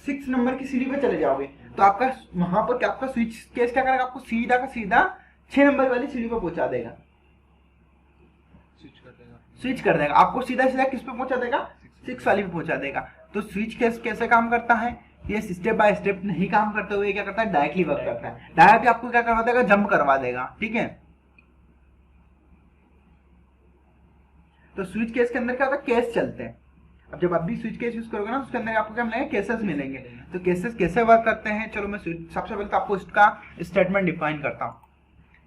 6 नंबर की सीढ़ी पे चले जाओगे, तो आपका वहां पर क्या आपका स्विच केस क्या करेगा, आपको सीधा का सीधा 6 नंबर वाली सीढ़ी पे पहुंचा देगा, स्विच कर देगा आपको सीधा सीधा किस पे पहुंचा देगा, 6 वाली पे पहुंचा देगा। तो स्विच केस कैसे काम करता है, ये स्टेप बाय स्टेप नहीं काम करते हुए क्या करता है, डायरेक्टली वर्क करता है। डायरेक्टली आपको क्या करवा देगा, जंप करवा देगा, ठीक है। तो स्विच केस के अंदर क्या होता है, केस चलते हैं। अब जब आप भी स्विच केस यूज करोगे ना, उसके अंदर आपको क्या मिलेंगे, केसेस मिलेंगे। तो केसेस कैसे वर्क करते हैं, चलो मैं सबसे पहले तो आपको इसका स्टेटमेंट डिफाइन करता हूँ।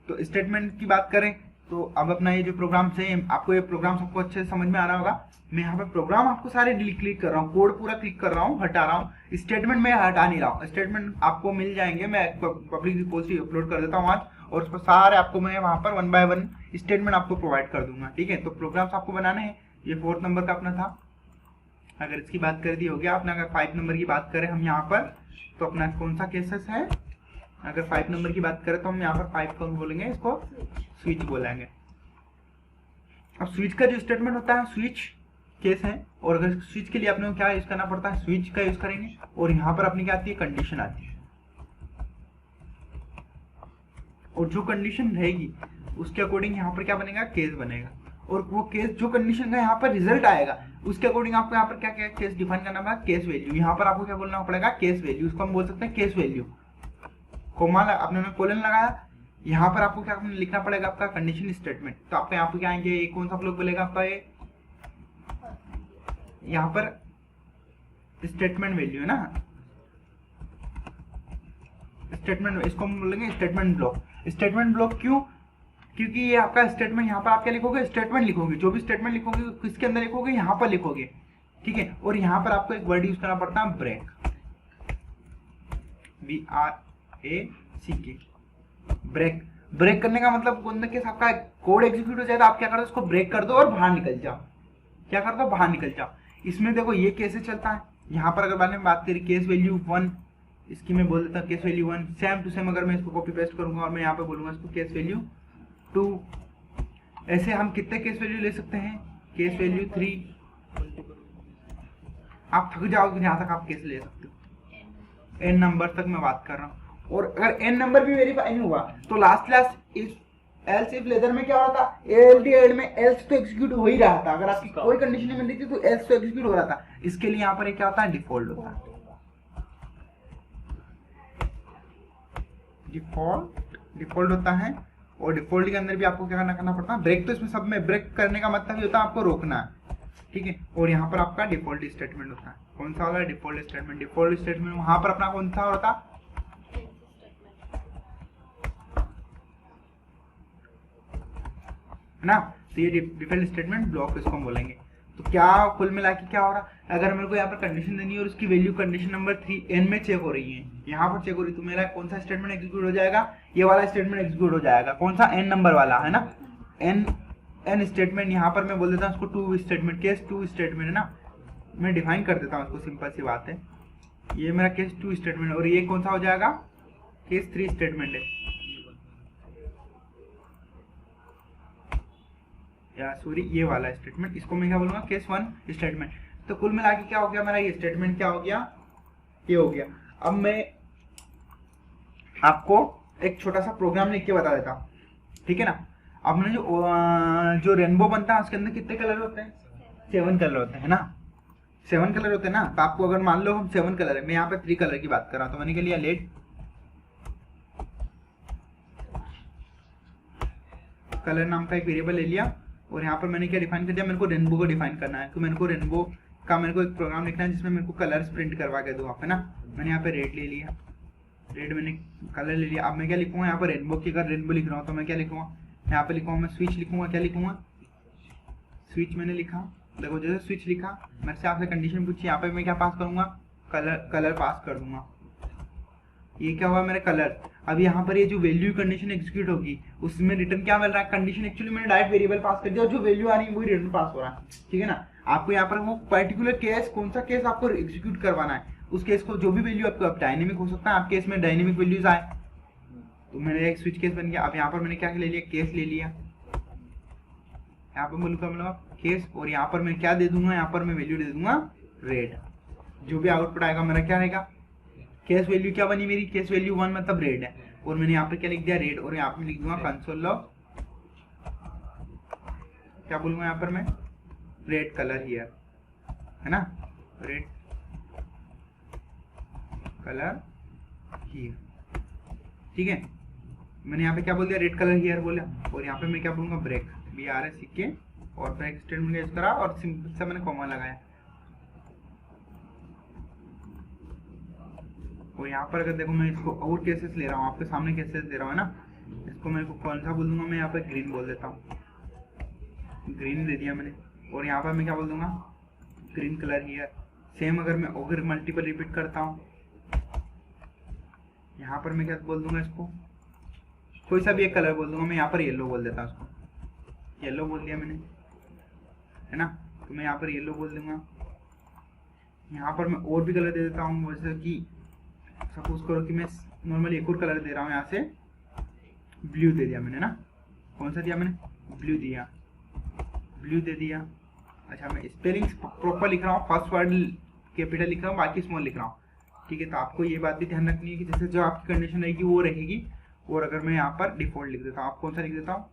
तो स्टेटमेंट की बात करें तो अब अपना ये जो प्रोग्राम से आपको ये प्रोग्राम सबको अच्छे से समझ में आ रहा होगा। मैं यहाँ पे प्रोग्राम आपको सारे डिलीट क्लिक कर रहा हूँ, कोड पूरा क्लिक कर रहा हूँ, हटा रहा हूँ। स्टेटमेंट में हटा नहीं रहा हूँ, स्टेटमेंट आपको मिल जाएंगे, मैं पब्लिक रिपोजिटरी अपलोड कर देता हूँ आज, और उस पर सारे आपको मैं वहाँ पर 1 बाय 1 स्टेटमेंट आपको प्रोवाइड कर दूंगा, ठीक है। तो प्रोग्राम्स आपको बनाने हैं। ये 4th नंबर का अपना था। अगर इसकी बात कर दी हो गया आपने। अगर 5 नंबर की बात करें हम यहाँ पर, तो अपना कौन सा केसेस है, अगर 5 नंबर की बात करें तो हम यहाँ पर 5 को बोलेंगे, इसको स्विच बोलेंगे। अब स्विच का जो स्टेटमेंट होता है स्विच केस है, और अगर स्विच के लिए अपने को क्या यूज करना पड़ता है, स्विच का यूज करेंगे। और यहाँ पर अपनी क्या आती है, कंडीशन आती है, और जो कंडीशन रहेगी उसके अकॉर्डिंग यहाँ पर क्या बनेगा, केस बनेगा। और वो केस जो कंडीशन का यहाँ पर रिजल्ट आएगा उसके अकॉर्डिंग आपको यहाँ पर क्या क्या केस डिफाइन करना पड़ेगा, केस वैल्यू। यहाँ पर आपको क्या बोलना पड़ेगा, केस वैल्यू, उसको हम बोल सकते हैं केस वैल्यू। कोमा आपने कोलन लगाया, यहाँ पर आपको क्या लिखना पड़ेगा, आपका कंडीशन स्टेटमेंट। तो आपका यहाँ पर क्या आएंगे, कौन सा ब्लॉक बोलेगा आपका, ये यहाँ पर स्टेटमेंट वैल्यू है ना, स्टेटमेंट, इसको हम बोलेंगे स्टेटमेंट ब्लॉक। स्टेटमेंट ब्लॉक क्यों, क्योंकि ये आपका स्टेटमेंट, यहाँ पर आप क्या लिखोगे, स्टेटमेंट लिखोगे, जो भी स्टेटमेंट लिखोगे किसके अंदर लिखोगे, यहाँ पर लिखोगे, ठीक है। और यहाँ पर आपको एक वर्ड यूज करना पड़ता है, ब्रेक, BRACK, ब्रेक। ब्रेक करने का मतलब कि आपका कोड एग्जीक्यूट हो जाए तो आप क्या कर दो, उसको ब्रेक कर दो और बाहर निकल जाओ। क्या कर दो, बाहर निकल जाओ। इसमें देखो ये कैसे चलता है, यहाँ पर अगर बाद में बात करें, केस वैल्यू 1, इसकी मैं बोल देता हूँ case value 1, same to same अगर मैं इसको कॉपी पेस्ट करूंगा और मैं यहाँ पे बोलूंगा इसको केस वैल्यू 2, ऐसे हम कितने केस वैल्यू ले सकते हैं, केस वैल्यू 3, आप थक जाओगे जहां तक आप केस ले सकते हो, n नंबर तक मैं बात कर रहा हूँ। और अगर n नंबर भी वेरीफाई नहीं हुआ तो लास्ट एल्स इफ लेदर में क्या हो रहा था, ALT एड में एल्स तो एग्जीक्यूट हो ही रहा था। अगर आपकी कोई कंडीशन नहीं मिल रही थी तो एल्स तो एग्जीक्यूट हो रहा था। इसके लिए यहाँ पर क्या होता है, डिफॉल्ट होता है, डिफॉल्ट होता है। और डिफॉल्ट के अंदर भी आपको क्या करना पड़ता है, ब्रेक। तो इसमें सब में ब्रेक करने का मतलब ये होता है आपको रोकना है, ठीक है। और यहाँ पर आपका डिफॉल्ट स्टेटमेंट होता है, कौन सा वाला, डिफॉल्ट स्टेटमेंट। डिफॉल्ट स्टेटमेंट वहां पर अपना कौन सा होता है ना, तो ये डिफॉल्ट स्टेटमेंट ब्लॉक इसको हम बोलेंगे। तो क्या कुल मिला के क्या हो रहा है, अगर मेरे को यहाँ पर कंडीशन देनी है और उसकी वैल्यू कंडीशन नंबर 3 n में चेक हो रही है, यहाँ पर चेक हो रही, तो मेरा कौन सा स्टेटमेंट एग्जीक्यूट हो जाएगा, ये वाला स्टेटमेंट एग्जीक्यूट हो जाएगा। कौन सा, n नंबर वाला है ना, n स्टेटमेंट। यहाँ पर मैं बोल देता हूँ उसको 2 स्टेटमेंट, केस 2 स्टेटमेंट है ना, मैं डिफाइन कर देता हूँ उसको, सिंपल सी बात है। ये मेरा केस 2 स्टेटमेंट, और ये कौन सा हो जाएगा, केस 3 स्टेटमेंट है, या सॉरी ये वाला स्टेटमेंट, इसको मैं क्या बोलूंगा, केस 1 स्टेटमेंट। तो कुल मिला के क्या हो गया मेरा, ये स्टेटमेंट क्या हो गया, ये हो गया। अब मैं आपको एक छोटा सा प्रोग्राम लिख के बता देता हूँ, ठीक है ना। अब मैंने जो रेनबो बनता है उसके अंदर कितने कलर होते हैं, 7 कलर होते हैं ना, 7 कलर होते हैं ना। तो आपको अगर मान लो हम 7 कलर है, मैं यहाँ पे 3 कलर की बात कर रहा हूँ, तो मैंने क्या लिया, लेट कलर नाम का एक वेरिएबल ले लिया, और यहाँ पर मैंने क्या डिफाइन कर दिया, मेरे को रेनबो को डिफाइन करना है। तो मेरे को रेनबो का मेरे को एक प्रोग्राम लिखना है जिसमें मेरे को कलर्स प्रिंट करवा के दो आप, है ना। मैंने यहाँ पे रेड ले लिया, रेड मैंने कलर ले लिया। अब मैं क्या लिखूंगा यहाँ पर, रेनबो की अगर रेनबो लिख रहा हूँ तो मैं क्या लिखूंगा, यहाँ पे लिखूंगा मैं स्विच लिखूंगा, क्या लिखूंगा, स्विच मैंने लिखा। देखो जैसे स्विच लिखा, मेरे से आपसे कंडीशन पूछी, यहाँ पे मैं क्या पास करूंगा, कलर पास कर दूंगा। ये क्या हुआ मेरा कलर। अब यहाँ पर ये जो वैल्यू कंडीशन एग्जीक्यूट होगी उसमें रिटर्न क्या मिल रहा है, कंडीशन। एक्चुअली मैंने डायरेक्ट वेरिएबल पास कर दिया और जो वैल्यू आ रही है वही रिटर्न पास हो रहा है, ठीक है ना। आपको यहाँ पर वो पर्टिकुलर केस, कौन सा केस आपको एग्जीक्यूट करवाना है, उस केस को जो भी वैल्यू आपको डायनेमिक हो सकता है, आपके केस में डायनेमिक वैल्यूज आए, तो मेरा एक स्विच केस बन गया। अब यहाँ पर मैंने क्या ले लिया, केस ले लिया, यहाँ पर बोलूंगा मतलब केस, और यहाँ पर मैं क्या दे दूंगा, यहाँ पर मैं वैल्यू दे दूंगा रेड। जो भी आउटपुट आएगा मेरा क्या रहेगा, केस वैल्यू क्या बनी मेरी, केस वैल्यू 1 मतलब रेड है, और मैंने यहाँ पर क्या लिख दिया, रेड। और यहाँ पर लिख दूंगा कंसोल लॉग, क्या बोलूंगा यहाँ पर मैं, रेड कलर हियर, है ना, रेड कलर हियर, ठीक है। मैंने यहाँ पे क्या बोल दिया, रेड कलर हियर बोला, और यहाँ पे मैं क्या बोलूँगा, ब्रेक, BREK, और ब्रेक स्टेटमेंट यूज करा और सिंपल सा मैंने कॉमा लगाया। और यहाँ पर अगर देखो मैं इसको और केसेस ले रहा हूँ, आपके सामने केसेस दे रहा हूँ, है ना। इसको मैं कौन सा बोल दूंगा, मैं यहाँ पर ग्रीन बोल देता हूँ, ग्रीन दे दिया मैंने। और यहाँ पर मैं क्या बोल दूंगा, ग्रीन कलर हियर। सेम अगर मल्टीपल रिपीट करता हूँ, यहाँ पर मैं क्या बोल दूंगा, इसको कोई सा भी एक कलर बोल दूंगा, मैं यहाँ पर येलो बोल देता हूँ, इसको येलो बोल दिया मैंने, है ना। तो मैं यहाँ पर येलो बोल दूंगा। यहाँ पर मैं और भी कलर दे देता हूँ, जैसे कि सपोज करो कि मैं नॉर्मली एक और कलर दे रहा हूँ, यहाँ से ब्लू दे दिया मैंने ना। कौन सा दिया मैंने, ब्लू दिया, ब्लू दे दिया। अच्छा, मैं स्पेलिंग प्रॉपर लिख रहा हूँ, फर्स्ट वर्ड कैपिटल लिख रहा हूँ, बाकी स्मॉल लिख रहा हूँ, ठीक है। तो आपको ये बात भी ध्यान रखनी है कि जैसे जो आपकी कंडीशन रहेगी वो रहेगी। और अगर मैं यहाँ पर डिफॉल्ट लिख देता हूँ, आप कौन सा लिख देता हूँ,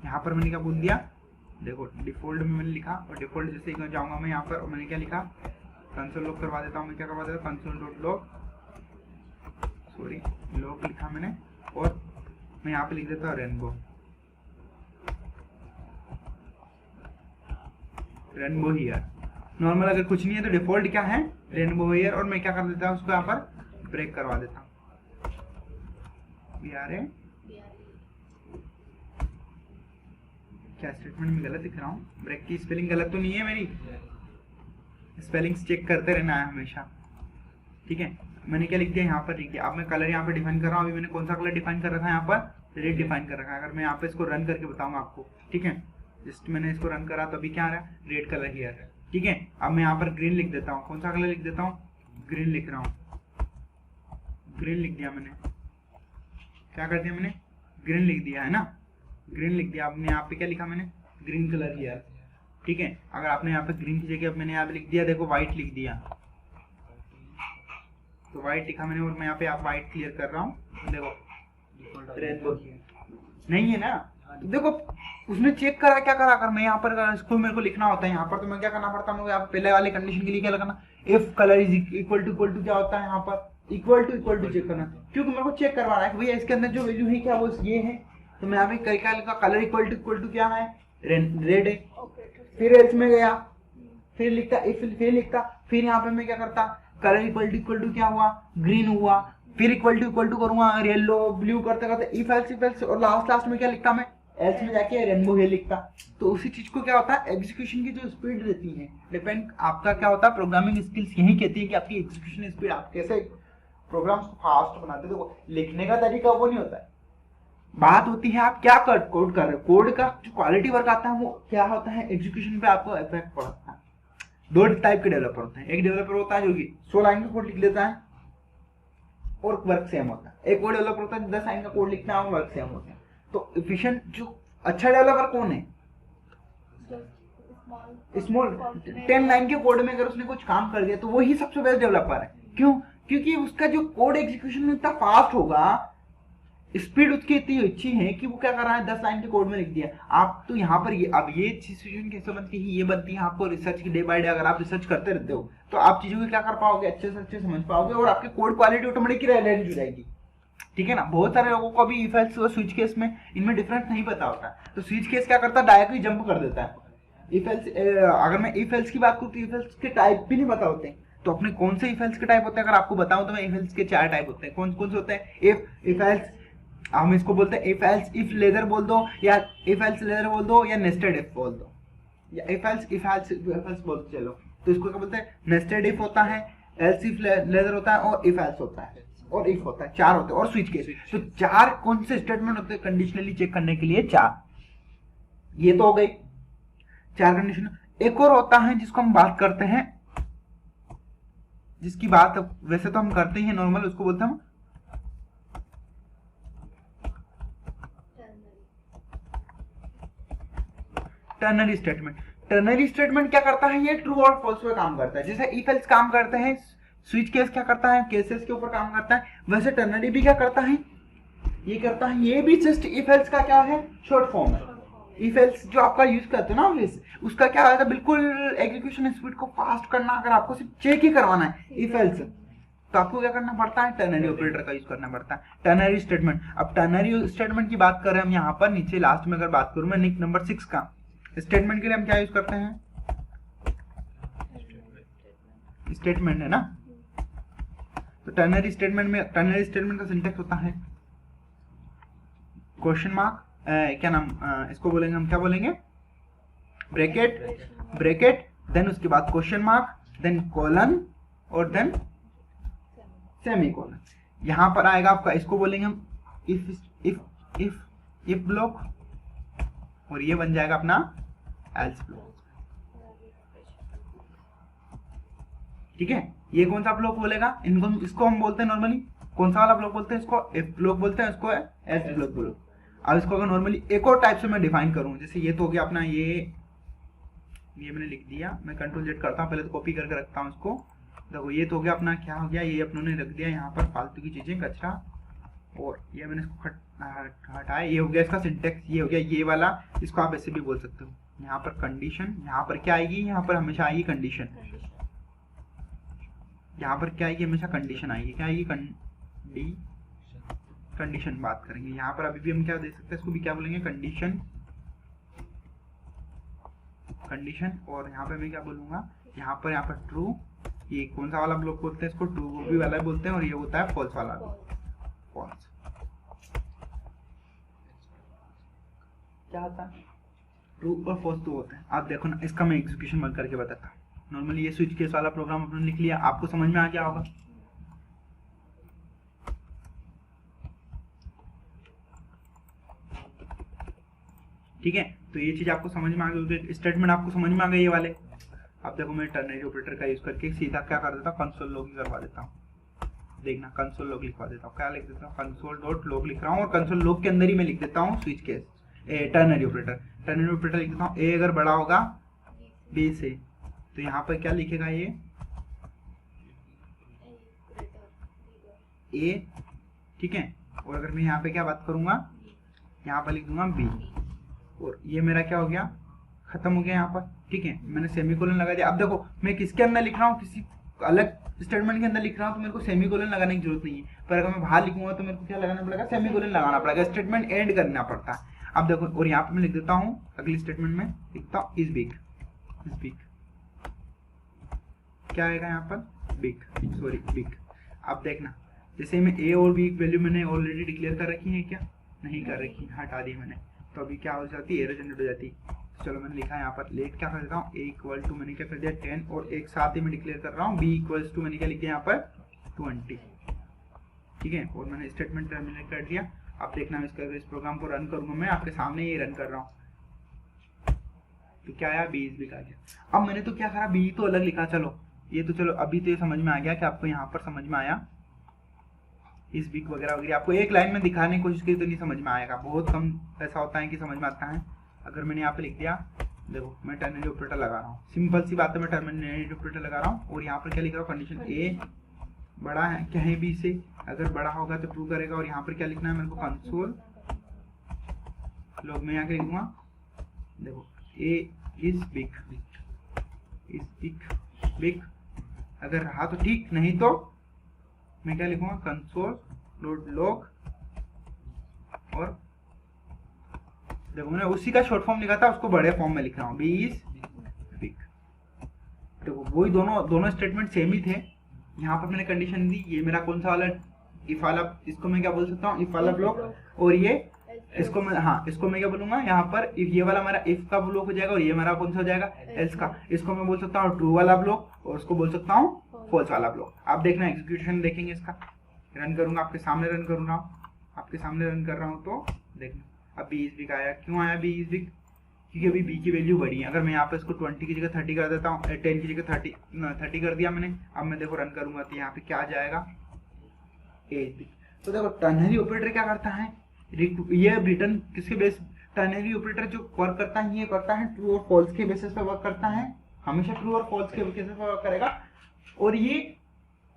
यहाँ पर मैंने क्या बोल दिया, देखो डिफॉल्ट में मैंने लिखा, और डिफॉल्ट जैसे ही जाऊंगा मैं यहाँ पर, और मैंने क्या लिखा, कंसोल लॉग करवा देता हूँ। मैं क्या करवा देता हूँ, console dot log, sorry log लिखा मैंने, और मैं यहाँ पे लिख देता हूँ रेनबो, रेनबो हियर। नॉर्मल अगर कुछ नहीं है तो डिफॉल्ट क्या है, रेनबो हियर। और मैं क्या कर देता हूँ, उसको यहाँ पर ब्रेक करवा देता हूँ, क्या स्टेटमेंट में गलत लिख रहा हूँ, ब्रेक की स्पेलिंग गलत तो नहीं है मेरी, स्पेलिंग्स चेक करते रहना है हमेशा, ठीक है। मैंने क्या लिख दिया, यहाँ पर लिख दिया। अब मैं कलर यहाँ पर डिफाइन कर रहा हूँ, अभी मैंने कौन सा कलर डिफाइन कर रखा है, यहाँ पर रेड डिफाइन कर रखा है। अगर मैं यहाँ पे इसको रन करके बताऊंगा आपको, ठीक है, जस्ट मैंने इसको रन करा तो अभी क्या आ रहा है, रेड कलर हियर है, ठीक है। अब मैं यहाँ पर ग्रीन लिख देता हूँ, कौन सा कलर लिख देता हूँ, ग्रीन लिख रहा हूँ, ग्रीन लिख दिया मैंने, क्या कर दिया मैंने, ग्रीन लिख दिया, है ना, ग्रीन लिख दिया। अब यहाँ पे क्या लिखा मैंने, ग्रीन कलर हियर, ठीक है। अगर आपने यहाँ पे ग्रीन की जगह मैंने यहाँ पे लिख दिया, देखो व्हाइट लिख दिया, तो व्हाइट लिखा मैंने, और मैं यहाँ पे आप व्हाइट क्लियर कर रहा हूँ, देखो रेनबो नहीं है ना। देखो उसने चेक करा, क्या करा, अगर मैं यहाँ पर इसको मेरे को लिखना होता है यहाँ पर, तो मैं क्या करना पड़ता है, यहाँ पहले वाले कंडीशन के लिए क्या लगाना, if colour is equal to क्या होता है, यहाँ पर इक्वल टू चेक करना, क्योंकि मेरे को चेक करवाना है कि भैया इसके अंदर जो वैल्यू है क्या वो ये है। तो मैं यहाँ पे क्या लिखा, कलर इक्वल टू क्या है, रेड है। फिर एल्स में गया, फिर लिखता, फिर लिखता, फिर यहाँ पे मैं क्या करता, कलर इक्वल टू क्या हुआ, ग्रीन हुआ। फिर इक्वल टू करूंगा, येलो ब्लू करते करते इफ एल्स, और लास्ट में क्या लिखता मैं, एल्स में जाके रेनबो हियर लिखता। तो उसी चीज को क्या होता है, एग्जीक्यूशन की जो स्पीड रहती है, डिपेंड आपका क्या होता है, प्रोग्रामिंग स्किल्स यही कहती है कि आपकी एग्जीक्यूशन स्पीड, आप कैसे प्रोग्राम्स को फास्ट बनाते हो। देखो लिखने का तरीका वो नहीं होता है, बात होती है आप क्या कोड कर रहे हो, कोड का जो क्वालिटी वर्क आता है वो क्या होता है, एग्जीक्यूशन पे आपको इफेक्ट पड़ता है। दो टाइप के डेवलपर होते हैं, एक डेवलपर होता है जो कि 100 लाइन का कोड लिख लेता है और वर्क सेम होता है, एक वो डेवलपर होता है 10 लाइन का कोड लिखता है और वर्क सेम होता है। तो एफिशिएंट जो अच्छा डेवलपर कौन है, स्मॉल 10 लाइन के कोड में अगर उसने कुछ काम कर दिया तो वही सबसे बेस्ट डेवलपर है। क्यों, क्योंकि उसका जो कोड एग्जीक्यूशन में इतना फास्ट होगा, स्पीड उसकी इतनी अच्छी है कि वो क्या कर रहा है, 10 लाइन के कोड में लिख दिया। आप तो यहाँ पर ये अब ये सिचुएशन कैसे बनती है, ये बनती है आपको रिसर्च की, डे बाय डे अगर आप रिसर्च करते रहते हो तो आप चीजों को क्या कर पाओगे, अच्छे से अच्छे समझ पाओगे और आपकी कोड क्वालिटी ऑटोमेटिकली रियलाइज हो जाएगी, ठीक है ना। बहुत सारे लोगों को भी इफ एल्स और स्विच केस में इनमें डिफरेंस नहीं पता होता, तो स्विच केस क्या करता है, डायरेक्टली जंप कर देता है। इफ एल्स, अगर मैं इफ एल्स की बात करूँ तो इफ एल्स के टाइप भी नहीं पता होते, तो अपने कौन से इफ एल्स के टाइप होते हैं अगर आपको बताऊं तो मैं इफ एल्स के 4 टाइप होते हैं। कौन कौन से होते हैं, इफ एल्स, हम इसको बोलते हैं इफ एल्स इफ लेदर बोल दो, या इफ एल्स लेदर बोल दो, या नेस्टेड इफ बोल दो, या इफ एल्स बोल दो। चलो तो इसको क्या बोलते हैं, नेस्टेड इफ होता है, एल्स इफ लेदर होता है, और इफ एल्स होता है, और इफ होता है, 4 होते हैं, और स्विच केस। तो 4 कौन से स्टेटमेंट होते हैं कंडीशनली चेक करने के लिए, 4। ये तो हो गई 4 कंडीशन। एक और होता है जिसको हम बात करते हैं, जिसकी बात वैसे तो हम करते ही हैं नॉर्मल, उसको बोलते हैं टर्नरी स्टेटमेंट। टर्नरी स्टेटमेंट क्या करता है, ये ट्रू और फॉल्स पे काम करता है। जैसे इफ एल्स काम करते हैं, स्विच केस क्या करता है, केसेस के ऊपर काम करता है, वैसे टर्नरी भी क्या करता है, ये करता है। ये भी जस्ट इफ एल्स का क्या है, शॉर्ट फॉर्म है, इफ एल्स जो आपका यूज करते हो ना ऑफिस, उसका क्या होता है, बिल्कुल एग्जीक्यूशन स्पीड को फास्ट करना, अगर आपको सिर्फ चेक ही करवाना है इफ एल्स, तो आपको क्या करना पड़ता है, टर्नरी ऑपरेटर का यूज करना पड़ता है, टर्नरी स्टेटमेंट। अब टर्नरी स्टेटमेंट की बात कर रहे हैं हम यहाँ पर नीचे लास्ट में, अगर बात करूं मैं निक नंबर 6 का स्टेटमेंट के लिए हम क्या यूज करते हैं, स्टेटमेंट है ना। तो टर्नरी स्टेटमेंट में, टर्नरी स्टेटमेंट का सिंटेक्स होता है क्वेश्चन मार्क, क्या नाम इसको बोलेंगे हम, क्या बोलेंगे, ब्रैकेट देन उसके बाद क्वेश्चन मार्क देन कॉलन और देन सेमीकोलन। यहां पर आएगा आपका, इसको बोलेंगे हम इफ ब्लॉक, और ये बन जाएगा अपना एल्स ब्लॉक। ठीक है, ये कौन सा ब्लॉक बोलेगा, इनको इसको हम बोलते हैं नॉर्मली कौन सा वाला ब्लॉक बोलते हैं, इसको इफ ब्लॉक बोलते हैं, इसको एल्स ब्लॉक बोलो। अब इसको अगर नॉर्मली एक और टाइप से मैं डिफाइन करूं, जैसे ये तो हो गया अपना, ये मैंने लिख दिया, मैं कंट्रोल जेड करता हूं, पहले तो कॉपी करके रखता हूं इसको। देखो ये तो हो गया अपना, क्या हो गया, ये अपनों ने रख दिया यहाँ पर फालतू की चीजें, कचरा, और ये मैंने इसको हटाया, ये हो गया इसका सिंटेक्स, ये हो गया ये वाला, इसको आप ऐसे भी बोल सकते हो। यहाँ पर कंडीशन, यहाँ पर क्या आएगी, यहाँ पर हमेशा आएगी कंडीशन, यहाँ पर क्या आएगी, हमेशा कंडीशन आएगी, क्या आएगी, कंडीशन बात करेंगे। यहाँ पर अभी भी हम क्या दे सकते हैं, इसको भी क्या बोलेंगे, कंडीशन, और यहाँ पे मैं क्या बोलूंगा, यहाँ पर ट्रू, ये कौन सा वाला ब्लॉक बोलते हैं, इसको ट्रू भी वाला बोलते हैं, और ये होता है फॉल्स वाला, फॉल्स। क्या होता है, ट्रू और फॉल्स तो होता है। आप देखो ना, इसका मैं एग्जीक्यूशन बंद करके बताता हूँ। नॉर्मली ये स्विच केस वाला प्रोग्राम आपने लिख लिया, आपको समझ में आ गया होगा। ठीक है, तो ये चीज आपको समझ में आ गई, स्टेटमेंट आपको समझ में आ गए ये वाले। अब देखो मैं टर्नरी ऑपरेटर का यूज करके सीधा क्या कर देता हूँ, कंसोल लॉग ही करवा देता हूँ। देखना, कंसोल लॉग लिखवा देता हूँ, क्या लिख देता हूँ, कंसोल डॉट लॉग लिख रहा हूँ, और कंसोल लॉग के अंदर ही मैं लिख देता हूँ स्विच केस टर्नरी ऑपरेटर लिख देता हूँ। ए अगर बड़ा होगा बी से, तो यहाँ पर क्या लिखेगा ये ए, ठीक है। और अगर मैं यहाँ पे क्या बात करूंगा, यहाँ पर लिख दूंगा बी, और ये मेरा क्या हो गया, खत्म हो गया यहाँ पर। ठीक है, मैंने सेमीकोलन लगा दिया। अब देखो मैं किसके अंदर लिख रहा हूँ, किसी अलग स्टेटमेंट के अंदर लिख रहा हूँ, तो मेरे को सेमीकोलन लगाने की जरूरत नहीं है, पर अगर मैं बाहर लिखूंगा तो मेरे को क्या लगाना पड़ेगा, सेमीकोलन लगाना पड़ेगा, स्टेटमेंट एंड करना पड़ता है। अब देखो, और यहाँ पे मैं लिख देता हूँ अगली स्टेटमेंट में लिखता हूँ इज बिग, क्या आएगा यहाँ पर, बिग। अब देखना, जैसे मैं ए और बी वैल्यू मैंने ऑलरेडी डिक्लेयर कर रखी है, क्या नहीं कर रखी, हटा दी मैंने, तो अभी क्या हो जाती है, एरर जनरेट हो जाती है। चलो मैंने लिखा है यहाँ पर, लेट क्या कर देता हूँ, ए इक्वल टू मैंने क्या कर दिया 10, और एक साथ ही मैं डिक्लेयर कर रहा हूँ बी इक्वल्स टू मैंने क्या लिखा यहाँ पर 20। ठीक है, और मैंने स्टेटमेंट टर्मिनेट कर दिया। अब देखना, इस प्रोग्राम को रन करूंगा, मैं आपके सामने ये रन कर रहा हूँ, तो क्या आया, बी इज बिग आ गया। अब मैंने तो क्या करा, बी तो अलग लिखा, चलो ये तो चलो अभी तो ये समझ में आ गया कि आपको यहाँ पर समझ में आया इस बिग वगैरह वगैरह, आपको एक लाइन में दिखाने की कोशिश की तो नहीं समझ में आएगा, बहुत कम ऐसा होता है कि समझ में आता है। अगर मैंने यहाँ पे लिख दिया, देखो मैं टर्नरी ऑपरेटर लगा रहा हूँ, सिंपल सी बात है, मैं टर्नरी ऑपरेटर लगा रहा हूँ, और यहाँ पर क्या लिख रहा हूँ, कंडीशन ए बड़ा है क्या है बी से, अगर बड़ा होगा तो ट्रू करेगा, और यहाँ पर क्या लिखना है मेरे को, कंसोल लॉग में यहाँ के लिखूंगा, देखो ए इज बिग, अगर रहा तो ठीक, नहीं तो मैं क्या लिखूंगा, कंसोल डॉट लॉग, और देखो मैंने उसी का शॉर्ट फॉर्म लिखा था, उसको बड़े फॉर्म में लिख रहा हूँ, बी इज बिग। देखो वही दोनों स्टेटमेंट सेम ही थे। यहाँ पर मैंने कंडीशन दी, ये मेरा कौन सा वाला इफ वाला, इसको मैं क्या बोल सकता हूँ, इफ वाला ब्लॉक, और ये इसको मैं, हाँ इसको मैं क्या बोलूंगा, यहाँ पर ये वाला मेरा इफ का ब्लॉक हो जाएगा, और ये मेरा कौन सा हो जाएगा, एल्स का। इसको मैं बोल सकता हूँ ट्रू वाला ब्लॉक, और उसको बोल सकता हूँ फॉल्स वाला ब्लॉक। आप देखना एग्जीक्यूशन देखेंगे, इसका रन करूंगा, आपके सामने रन कर रहा हूँ, तो देखना अब बी इज बिग आया। क्यों आया बी इज बिग, क्योंकि अभी बी की वैल्यू बड़ी है। अगर मैं यहाँ पे इसको 20 की जगह 30 कर देता हूँ, 10 की जगह 30 कर दिया मैंने, अब मैं देखो रन करूंगा तो यहाँ पे क्या आ जाएगा, ए इज बिग। तो देखो टर्नरी ऑपरेटर क्या करता है, ये रिटर्न किसके बेस, टर्नरी ऑपरेटर जो वर्क करता है ये करता है ट्रू और फॉल्स के बेसिस पे वर्क करता है, हमेशा ट्रू और फॉल्स के बेसिस पे वर्क करेगा। और ये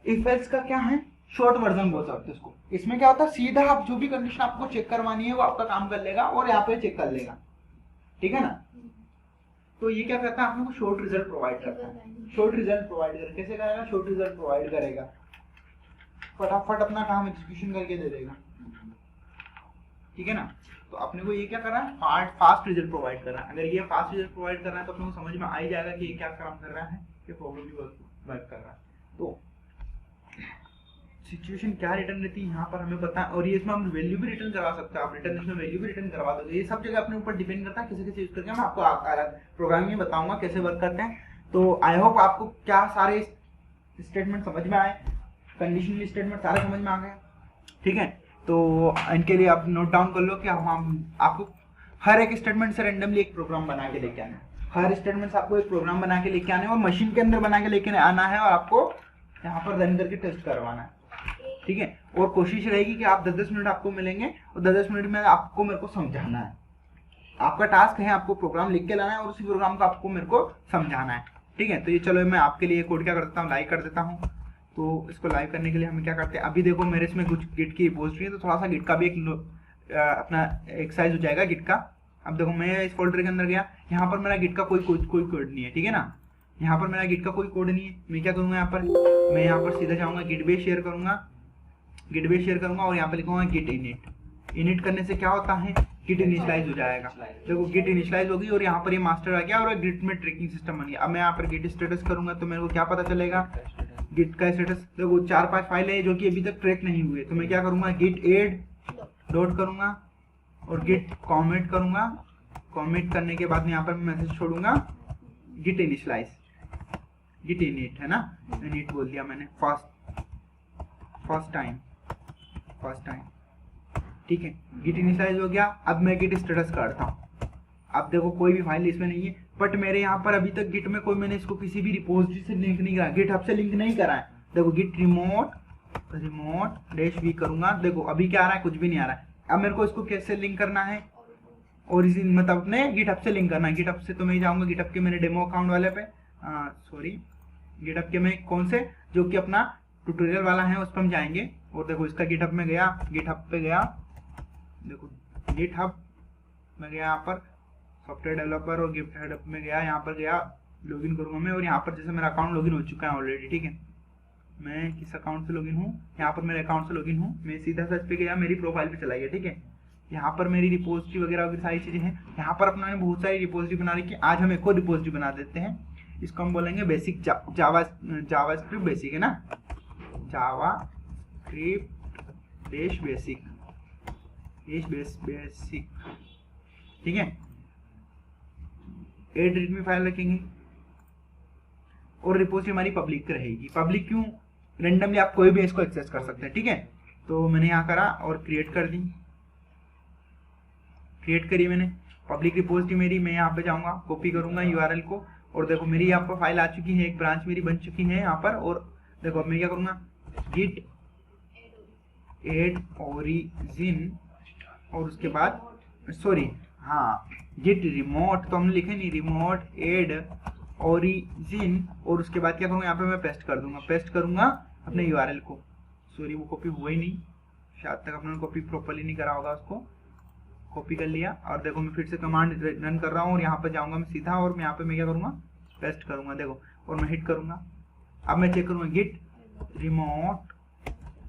इफ एल्स का क्या है, शॉर्ट वर्जन बोल सकते हैं इसको। इसमें क्या होता है, सीधा आप जो भी कंडीशन आपको चेक करवानी है वो आपका काम कर लेगा और यहाँ पे चेक कर लेगा। ठीक है ना। तो ये क्या करता है, आपको शॉर्ट रिजल्ट प्रोवाइड करता है। शॉर्ट रिजल्ट प्रोवाइड करेगा, कैसे करेगा, शॉर्ट रिजल्ट प्रोवाइड करेगा, फटाफट अपना काम एग्जीक्यूशन करके दे देगा, ठीक है ना। तो अपने को ये क्या कर रहा है, फास्ट रिजल्ट प्रोवाइड कर रहा है। अगर ये फास्ट रिजल्ट प्रोवाइड कर रहा है तो अपने को समझ में आ ही जाएगा कि ये क्या काम कर रहा है, ये प्रॉब्लम वर्क कर रहा है। तो सिचुएशन क्या रिटर्न रहती है यहाँ पर हमें पता है, और ये इसमें हम वैल्यू भी रिटर्न करवा सकते हैं, आप रिटर्न इसमें वैल्यू भी रिटर्न करवा दोगे। ये सब जगह अपने ऊपर डिपेंड करता है, किसी यूज करके मैं आपको प्रोग्रामिंग में बताऊंगा कैसे वर्क करते हैं। तो आई होप आपको क्या सारे स्टेटमेंट समझ में आए, कंडीशनल स्टेटमेंट सारे समझ में आ गए, ठीक है। तो इनके लिए आप नोट डाउन कर लो कि हम आपको हर एक स्टेटमेंट से रेंडमली एक प्रोग्राम बना के लेके आना है, हर स्टेटमेंट से आपको एक प्रोग्राम बना के लेके आना है और मशीन के अंदर बना के लेके आना है, और आपको यहाँ पर रन करके टेस्ट करवाना है, ठीक है। और कोशिश रहेगी कि आप 10-10 मिनट आपको मिलेंगे और 10-10 मिनट में आपको मेरे को समझाना है। आपका टास्क है आपको प्रोग्राम लिख के लाना है और उसी प्रोग्राम को आपको मेरे को समझाना है, ठीक है। तो ये चलो मैं आपके लिए कोड क्या करता हूँ, लाइव कर देता हूँ। तो इसको लाइव करने के लिए हम क्या करते हैं, अभी देखो मेरे इसमें कुछ गिट की रिपोजिटरी है, तो थोड़ा सा गिट का भी एक अपना एक्सरसाइज हो जाएगा गिट का। अब देखो मैं इस फोल्डर के अंदर गया, यहाँ पर मेरा गिट का कोई कोड नहीं है, ठीक है ना। यहाँ पर मेरा गिट का कोई कोड नहीं है। मैं क्या करूँगा, यहाँ पर मैं यहाँ पर सीधा जाऊँगा, गिट बेस शेयर करूँगा और यहाँ पर लिखूंगा गिट इनिट करने से क्या होता है, गिट इनिशियलाइज हो जाएगा। देखो गिट इनिशियलाइज होगी और यहाँ पर ये मास्टर आ गया और गिट में ट्रैकिंग सिस्टम बन गया। अब मैं यहाँ पर गिट स्टेटस करूंगा तो मेरे को क्या पता चलेगा, गिट का स्टेटस। देखो 4-5 फाइल है जो कि अभी तक ट्रैक नहीं हुए, तो मैं क्या करूंगा, गिट एड डॉट करूंगा और गिट कॉमिट करूंगा। कॉमिट करने के बाद में यहाँ पर मैसेज छोड़ूंगा गिट इनिशियलाइज, गिट इनिट है ना, इनिट बोल दिया मैंने, फर्स्ट टाइम, ठीक है। गिट इनिशियलाइज हो गया। अब मैं गिट स्टेटस करता हूँ। अब देखो कोई भी फाइल इसमें नहीं है, बट मेरे यहाँ पर अभी तक गिट में कोई, मैंने इसको किसी भी रिपोजिटरी से लिंक नहीं करा, गिट हब से लिंक नहीं करा है। देखो गिट रिमोट -v करूंगा, देखो अभी क्या आ रहा है, कुछ भी नहीं आ रहा है। अब मेरे को इसको कैसे लिंक करना है, ओरिजिन मतलब अपने गिट हब से लिंक करना है। गिट हब से तो मैं जाऊंगा गिट हब के मेरे डेमो अकाउंट वाले पे, गिट हब के मैं कौन से, जो कि अपना ट्यूटोरियल वाला है उस पर हम जाएंगे। और देखो इसका गिट हब में गया, गिट हब पे गया, देखो गिट हब में गया, यहाँ पर सॉफ्टवेयर डेवलपर और गिट हब में गया, यहाँ पर गया, लॉगिन करूंगा मैं। और यहाँ पर जैसे मेरा अकाउंट लॉगिन हो चुका है ऑलरेडी, ठीक है। मैं किस अकाउंट से लॉगिन हूँ, यहाँ पर मेरे अकाउंट से लॉगिन हूँ। मैं सीधा सर्च पे गया, मेरी प्रोफाइल पे चला गया, ठीक है। यहाँ पर मेरी रिपोजिटरी वगैरह सारी चीजें हैं। यहाँ पर अपना बहुत सारी रिपोजिटरी बना रही है। आज हम एक और रिपोजिटरी बना देते हैं, इसको हम बोलेंगे बेसिक जावास्क्रिप्ट बेसिक, है ना, जावास्क्रिप्ट बेसिक, ठीक है। एड रीडमी फाइल रखेंगे और रिपोजिटरी हमारी पब्लिक रहेगी। पब्लिक क्यों, रेंडमली आप कोई भी इसको एक्सेस कर सकते हैं, ठीक है। तो मैंने यहाँ करा और क्रिएट कर दी, क्रिएट करी मैंने पब्लिक रिपोजिटरी मेरी। मैं यहाँ पे जाऊंगा, कॉपी करूंगा यूआरएल को, और देखो मेरी यहाँ पर फाइल आ चुकी है, एक ब्रांच मेरी बन चुकी है यहाँ पर। और देखो अब मैं क्या करूंगा, गिट एड ओरिजिन, और उसके बाद गिट रिमोट, तो हमने लिखा नहीं, रिमोट एड ओरिजिन, और उसके बाद क्या करूँगा, यहाँ पे मैं पेस्ट कर दूंगा, पेस्ट करूंगा अपने यूआरएल को। वो कॉपी हुआ ही नहीं, शायद तक अपने कॉपी प्रॉपर्ली नहीं करा होगा, उसको कॉपी कर लिया। और देखो मैं फिर से कमांड रन कर रहा हूँ और यहाँ पर जाऊंगा मैं सीधा, और मैं यहाँ पे मैं क्या करूँगा, पेस्ट करूँगा, देखो, और मैं हिट करूँगा। अब मैं चेक करूँगा गिट रिमोट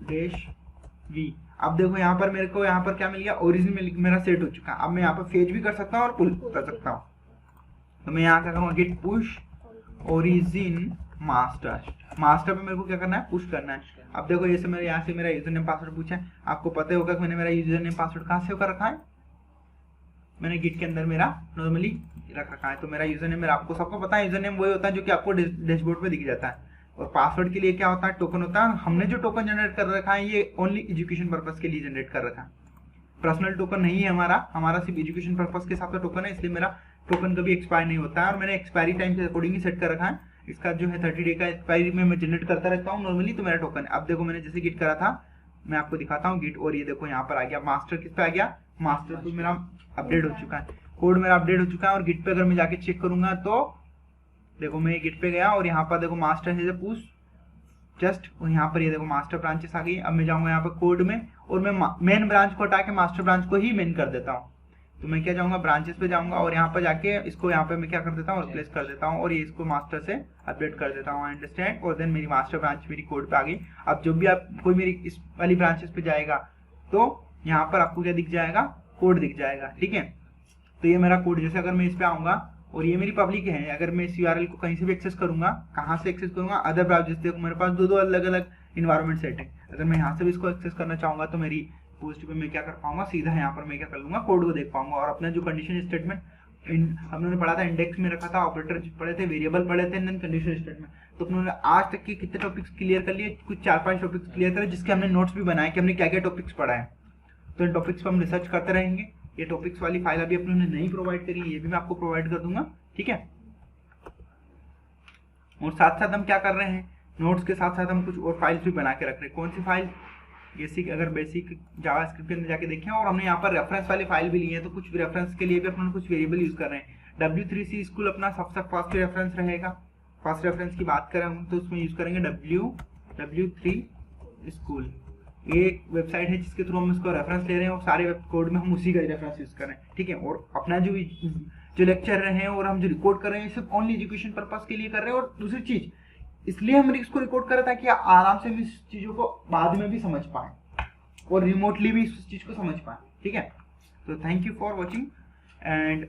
-v। अब देखो यहाँ पर मेरे को यहाँ पर क्या मिल गया, ओरिजिन मेरा सेट हो चुका है। अब मैं यहाँ पर फेच भी कर सकता हूँ और पुल कर सकता हूँ। तो मैं यहाँ क्या करूँगा, गिट पुश ओरिजिन मास्टर पे मेरे को क्या करना है, पुश करना है। अब देखो जैसे मेरे यहाँ से मेरा यूजर नेम पासवर्ड पूछा है, आपको पता होगा कि मैंने मेरा यूजर नेम पासवर्ड कहाँ सेव कर रखा है, मैंने गिट के अंदर मेरा नॉर्मली रख रखा है। तो मेरा यूजर नेम, मेरा आपको सबको पता है यूजर नेम वही होता है जो कि आपको डैशबोर्ड पे दिख जाता है। और पासवर्ड के लिए क्या होता है, टोकन होता है। हमने जो टोकन जनरेट कर रखा है ये ओनली एजुकेशन पर्पस के लिए जनरेट कर रखा है, पर्सनल टोकन नहीं है हमारा सिर्फ एजुकेशन पर्पस के हिसाब से टोकन है, इसलिए मेरा टोकन कभी एक्सपायर नहीं होता है। और मैंने एक्सपायरी टाइम के अकॉर्डिंग ही सेट कर रखा है, इसका जो है 30 डे का एक्सपायरी में मैं जनरेट करता रहता हूँ नॉर्मली, तो मेरा टोकन है। अब देखो मैंने जैसे गिट करा था, मैं आपको दिखाता हूँ गिट, और ये देखो यहाँ पर आ गया मास्टर, किस पे आ गया, मास्टर पे मेरा अपडेट हो चुका है, कोड मेरा अपडेट हो चुका है। और गिट पे अगर मैं जाके चेक करूंगा तो देखो मैं गिट पे गया और यहाँ पर देखो मास्टर है पुश जस्ट, और यहाँ पर ये देखो मास्टर ब्रांचेस आ गई। अब मैं जाऊंगा यहाँ पर कोड में और मैं मेन ब्रांच को हटा के मास्टर ब्रांच को ही मेन कर देता हूँ। तो मैं क्या जाऊंगा, ब्रांचेस पे जाऊंगा और यहाँ पर जाके इसको यहाँ पे मैं क्या कर देता हूँ, रिप्लेस कर देता हूँ और ये इसको मास्टर से अपडेट कर देता हूँ, अंडरस्टैंड। और देन मेरी मास्टर ब्रांच मेरी कोड पे आ गई। अब जब भी आप कोई मेरी इस वाली ब्रांचेस पे जाएगा तो यहाँ पर आपको क्या दिख जाएगा, कोड दिख जाएगा, ठीक है। तो ये मेरा कोड, जैसे अगर मैं इस पे आऊंगा और ये मेरी पब्लिक है, अगर मैं इस यूआरएल को कहीं से भी एक्सेस करूंगा, कहाँ से एक्सेस करूंगा, अदर ब्राउजर्स, देखो मेरे पास दो अलग अलग इन्वायरमेंट सेट है। अगर मैं यहाँ से भी इसको एक्सेस करना चाहूंगा तो मेरी पोस्ट पे मैं क्या कर पाऊंगा, सीधा यहाँ पर मैं क्या कर लूंगा, कोड को देख पाऊंगा। और अपना जो कंडीशन स्टेटमेंट हम लोगों ने पढ़ा था, इंडेक्स में रखा था, ऑपरेटर पढ़े थे, वेरिएबल पढ़े थे, देन कंडीशन स्टेटमेंट। तो उन्होंने आज तक के कितने टॉपिक्स क्लियर कर लिए, कुछ 4-5 टॉपिक्स क्लियर करे, जिसके हमने नोट्स भी बनाए कि हमने क्या क्या टॉपिक्स पढ़ा है। तो इन टॉपिक्स पर हम रिसर्च करते रहेंगे। ये टॉपिक्स वाली फाइल अभी अपने नहीं प्रोवाइड करी, ये भी मैं आपको प्रोवाइड कर दूंगा, ठीक है। और साथ साथ हम क्या कर रहे हैं, नोट्स के साथ साथ हम कुछ और फाइल्स भी बना के रख रहे हैं। कौन सी फाइल, बेसिक, अगर बेसिक जावास्क्रिप्ट के अंदर जाके देखें, और हमने यहाँ पर रेफरेंस वाली फाइल भी ली है, तो कुछ रेफरेंस के लिए भी अपने कुछ वेरिएबल यूज कर रहे हैं। W3C स्कूल अपना सबसे फर्स्ट रेफरेंस रहेगा। फर्स्ट रेफरेंस की बात करें हम तो उसमें यूज करेंगे W3 स्कूल। ये एक वेबसाइट है जिसके थ्रू हम इसको रेफरेंस ले रहे हैं और सारे वेब कोड में हम उसी का रेफरेंस यूज कर रहे हैं, ठीक है। और अपना जो लेक्चर रहे हैं और हम जो रिकॉर्ड कर रहे हैं सिर्फ ओनली एजुकेशन पर्पस के लिए कर रहे हैं। और दूसरी चीज, इसलिए हम इसको रिकॉर्ड कर रहे हैं ताकि आराम से भी इस चीजों को बाद में भी समझ पाए और रिमोटली भी इस चीज को समझ पाए, ठीक है। तो thank you for watching and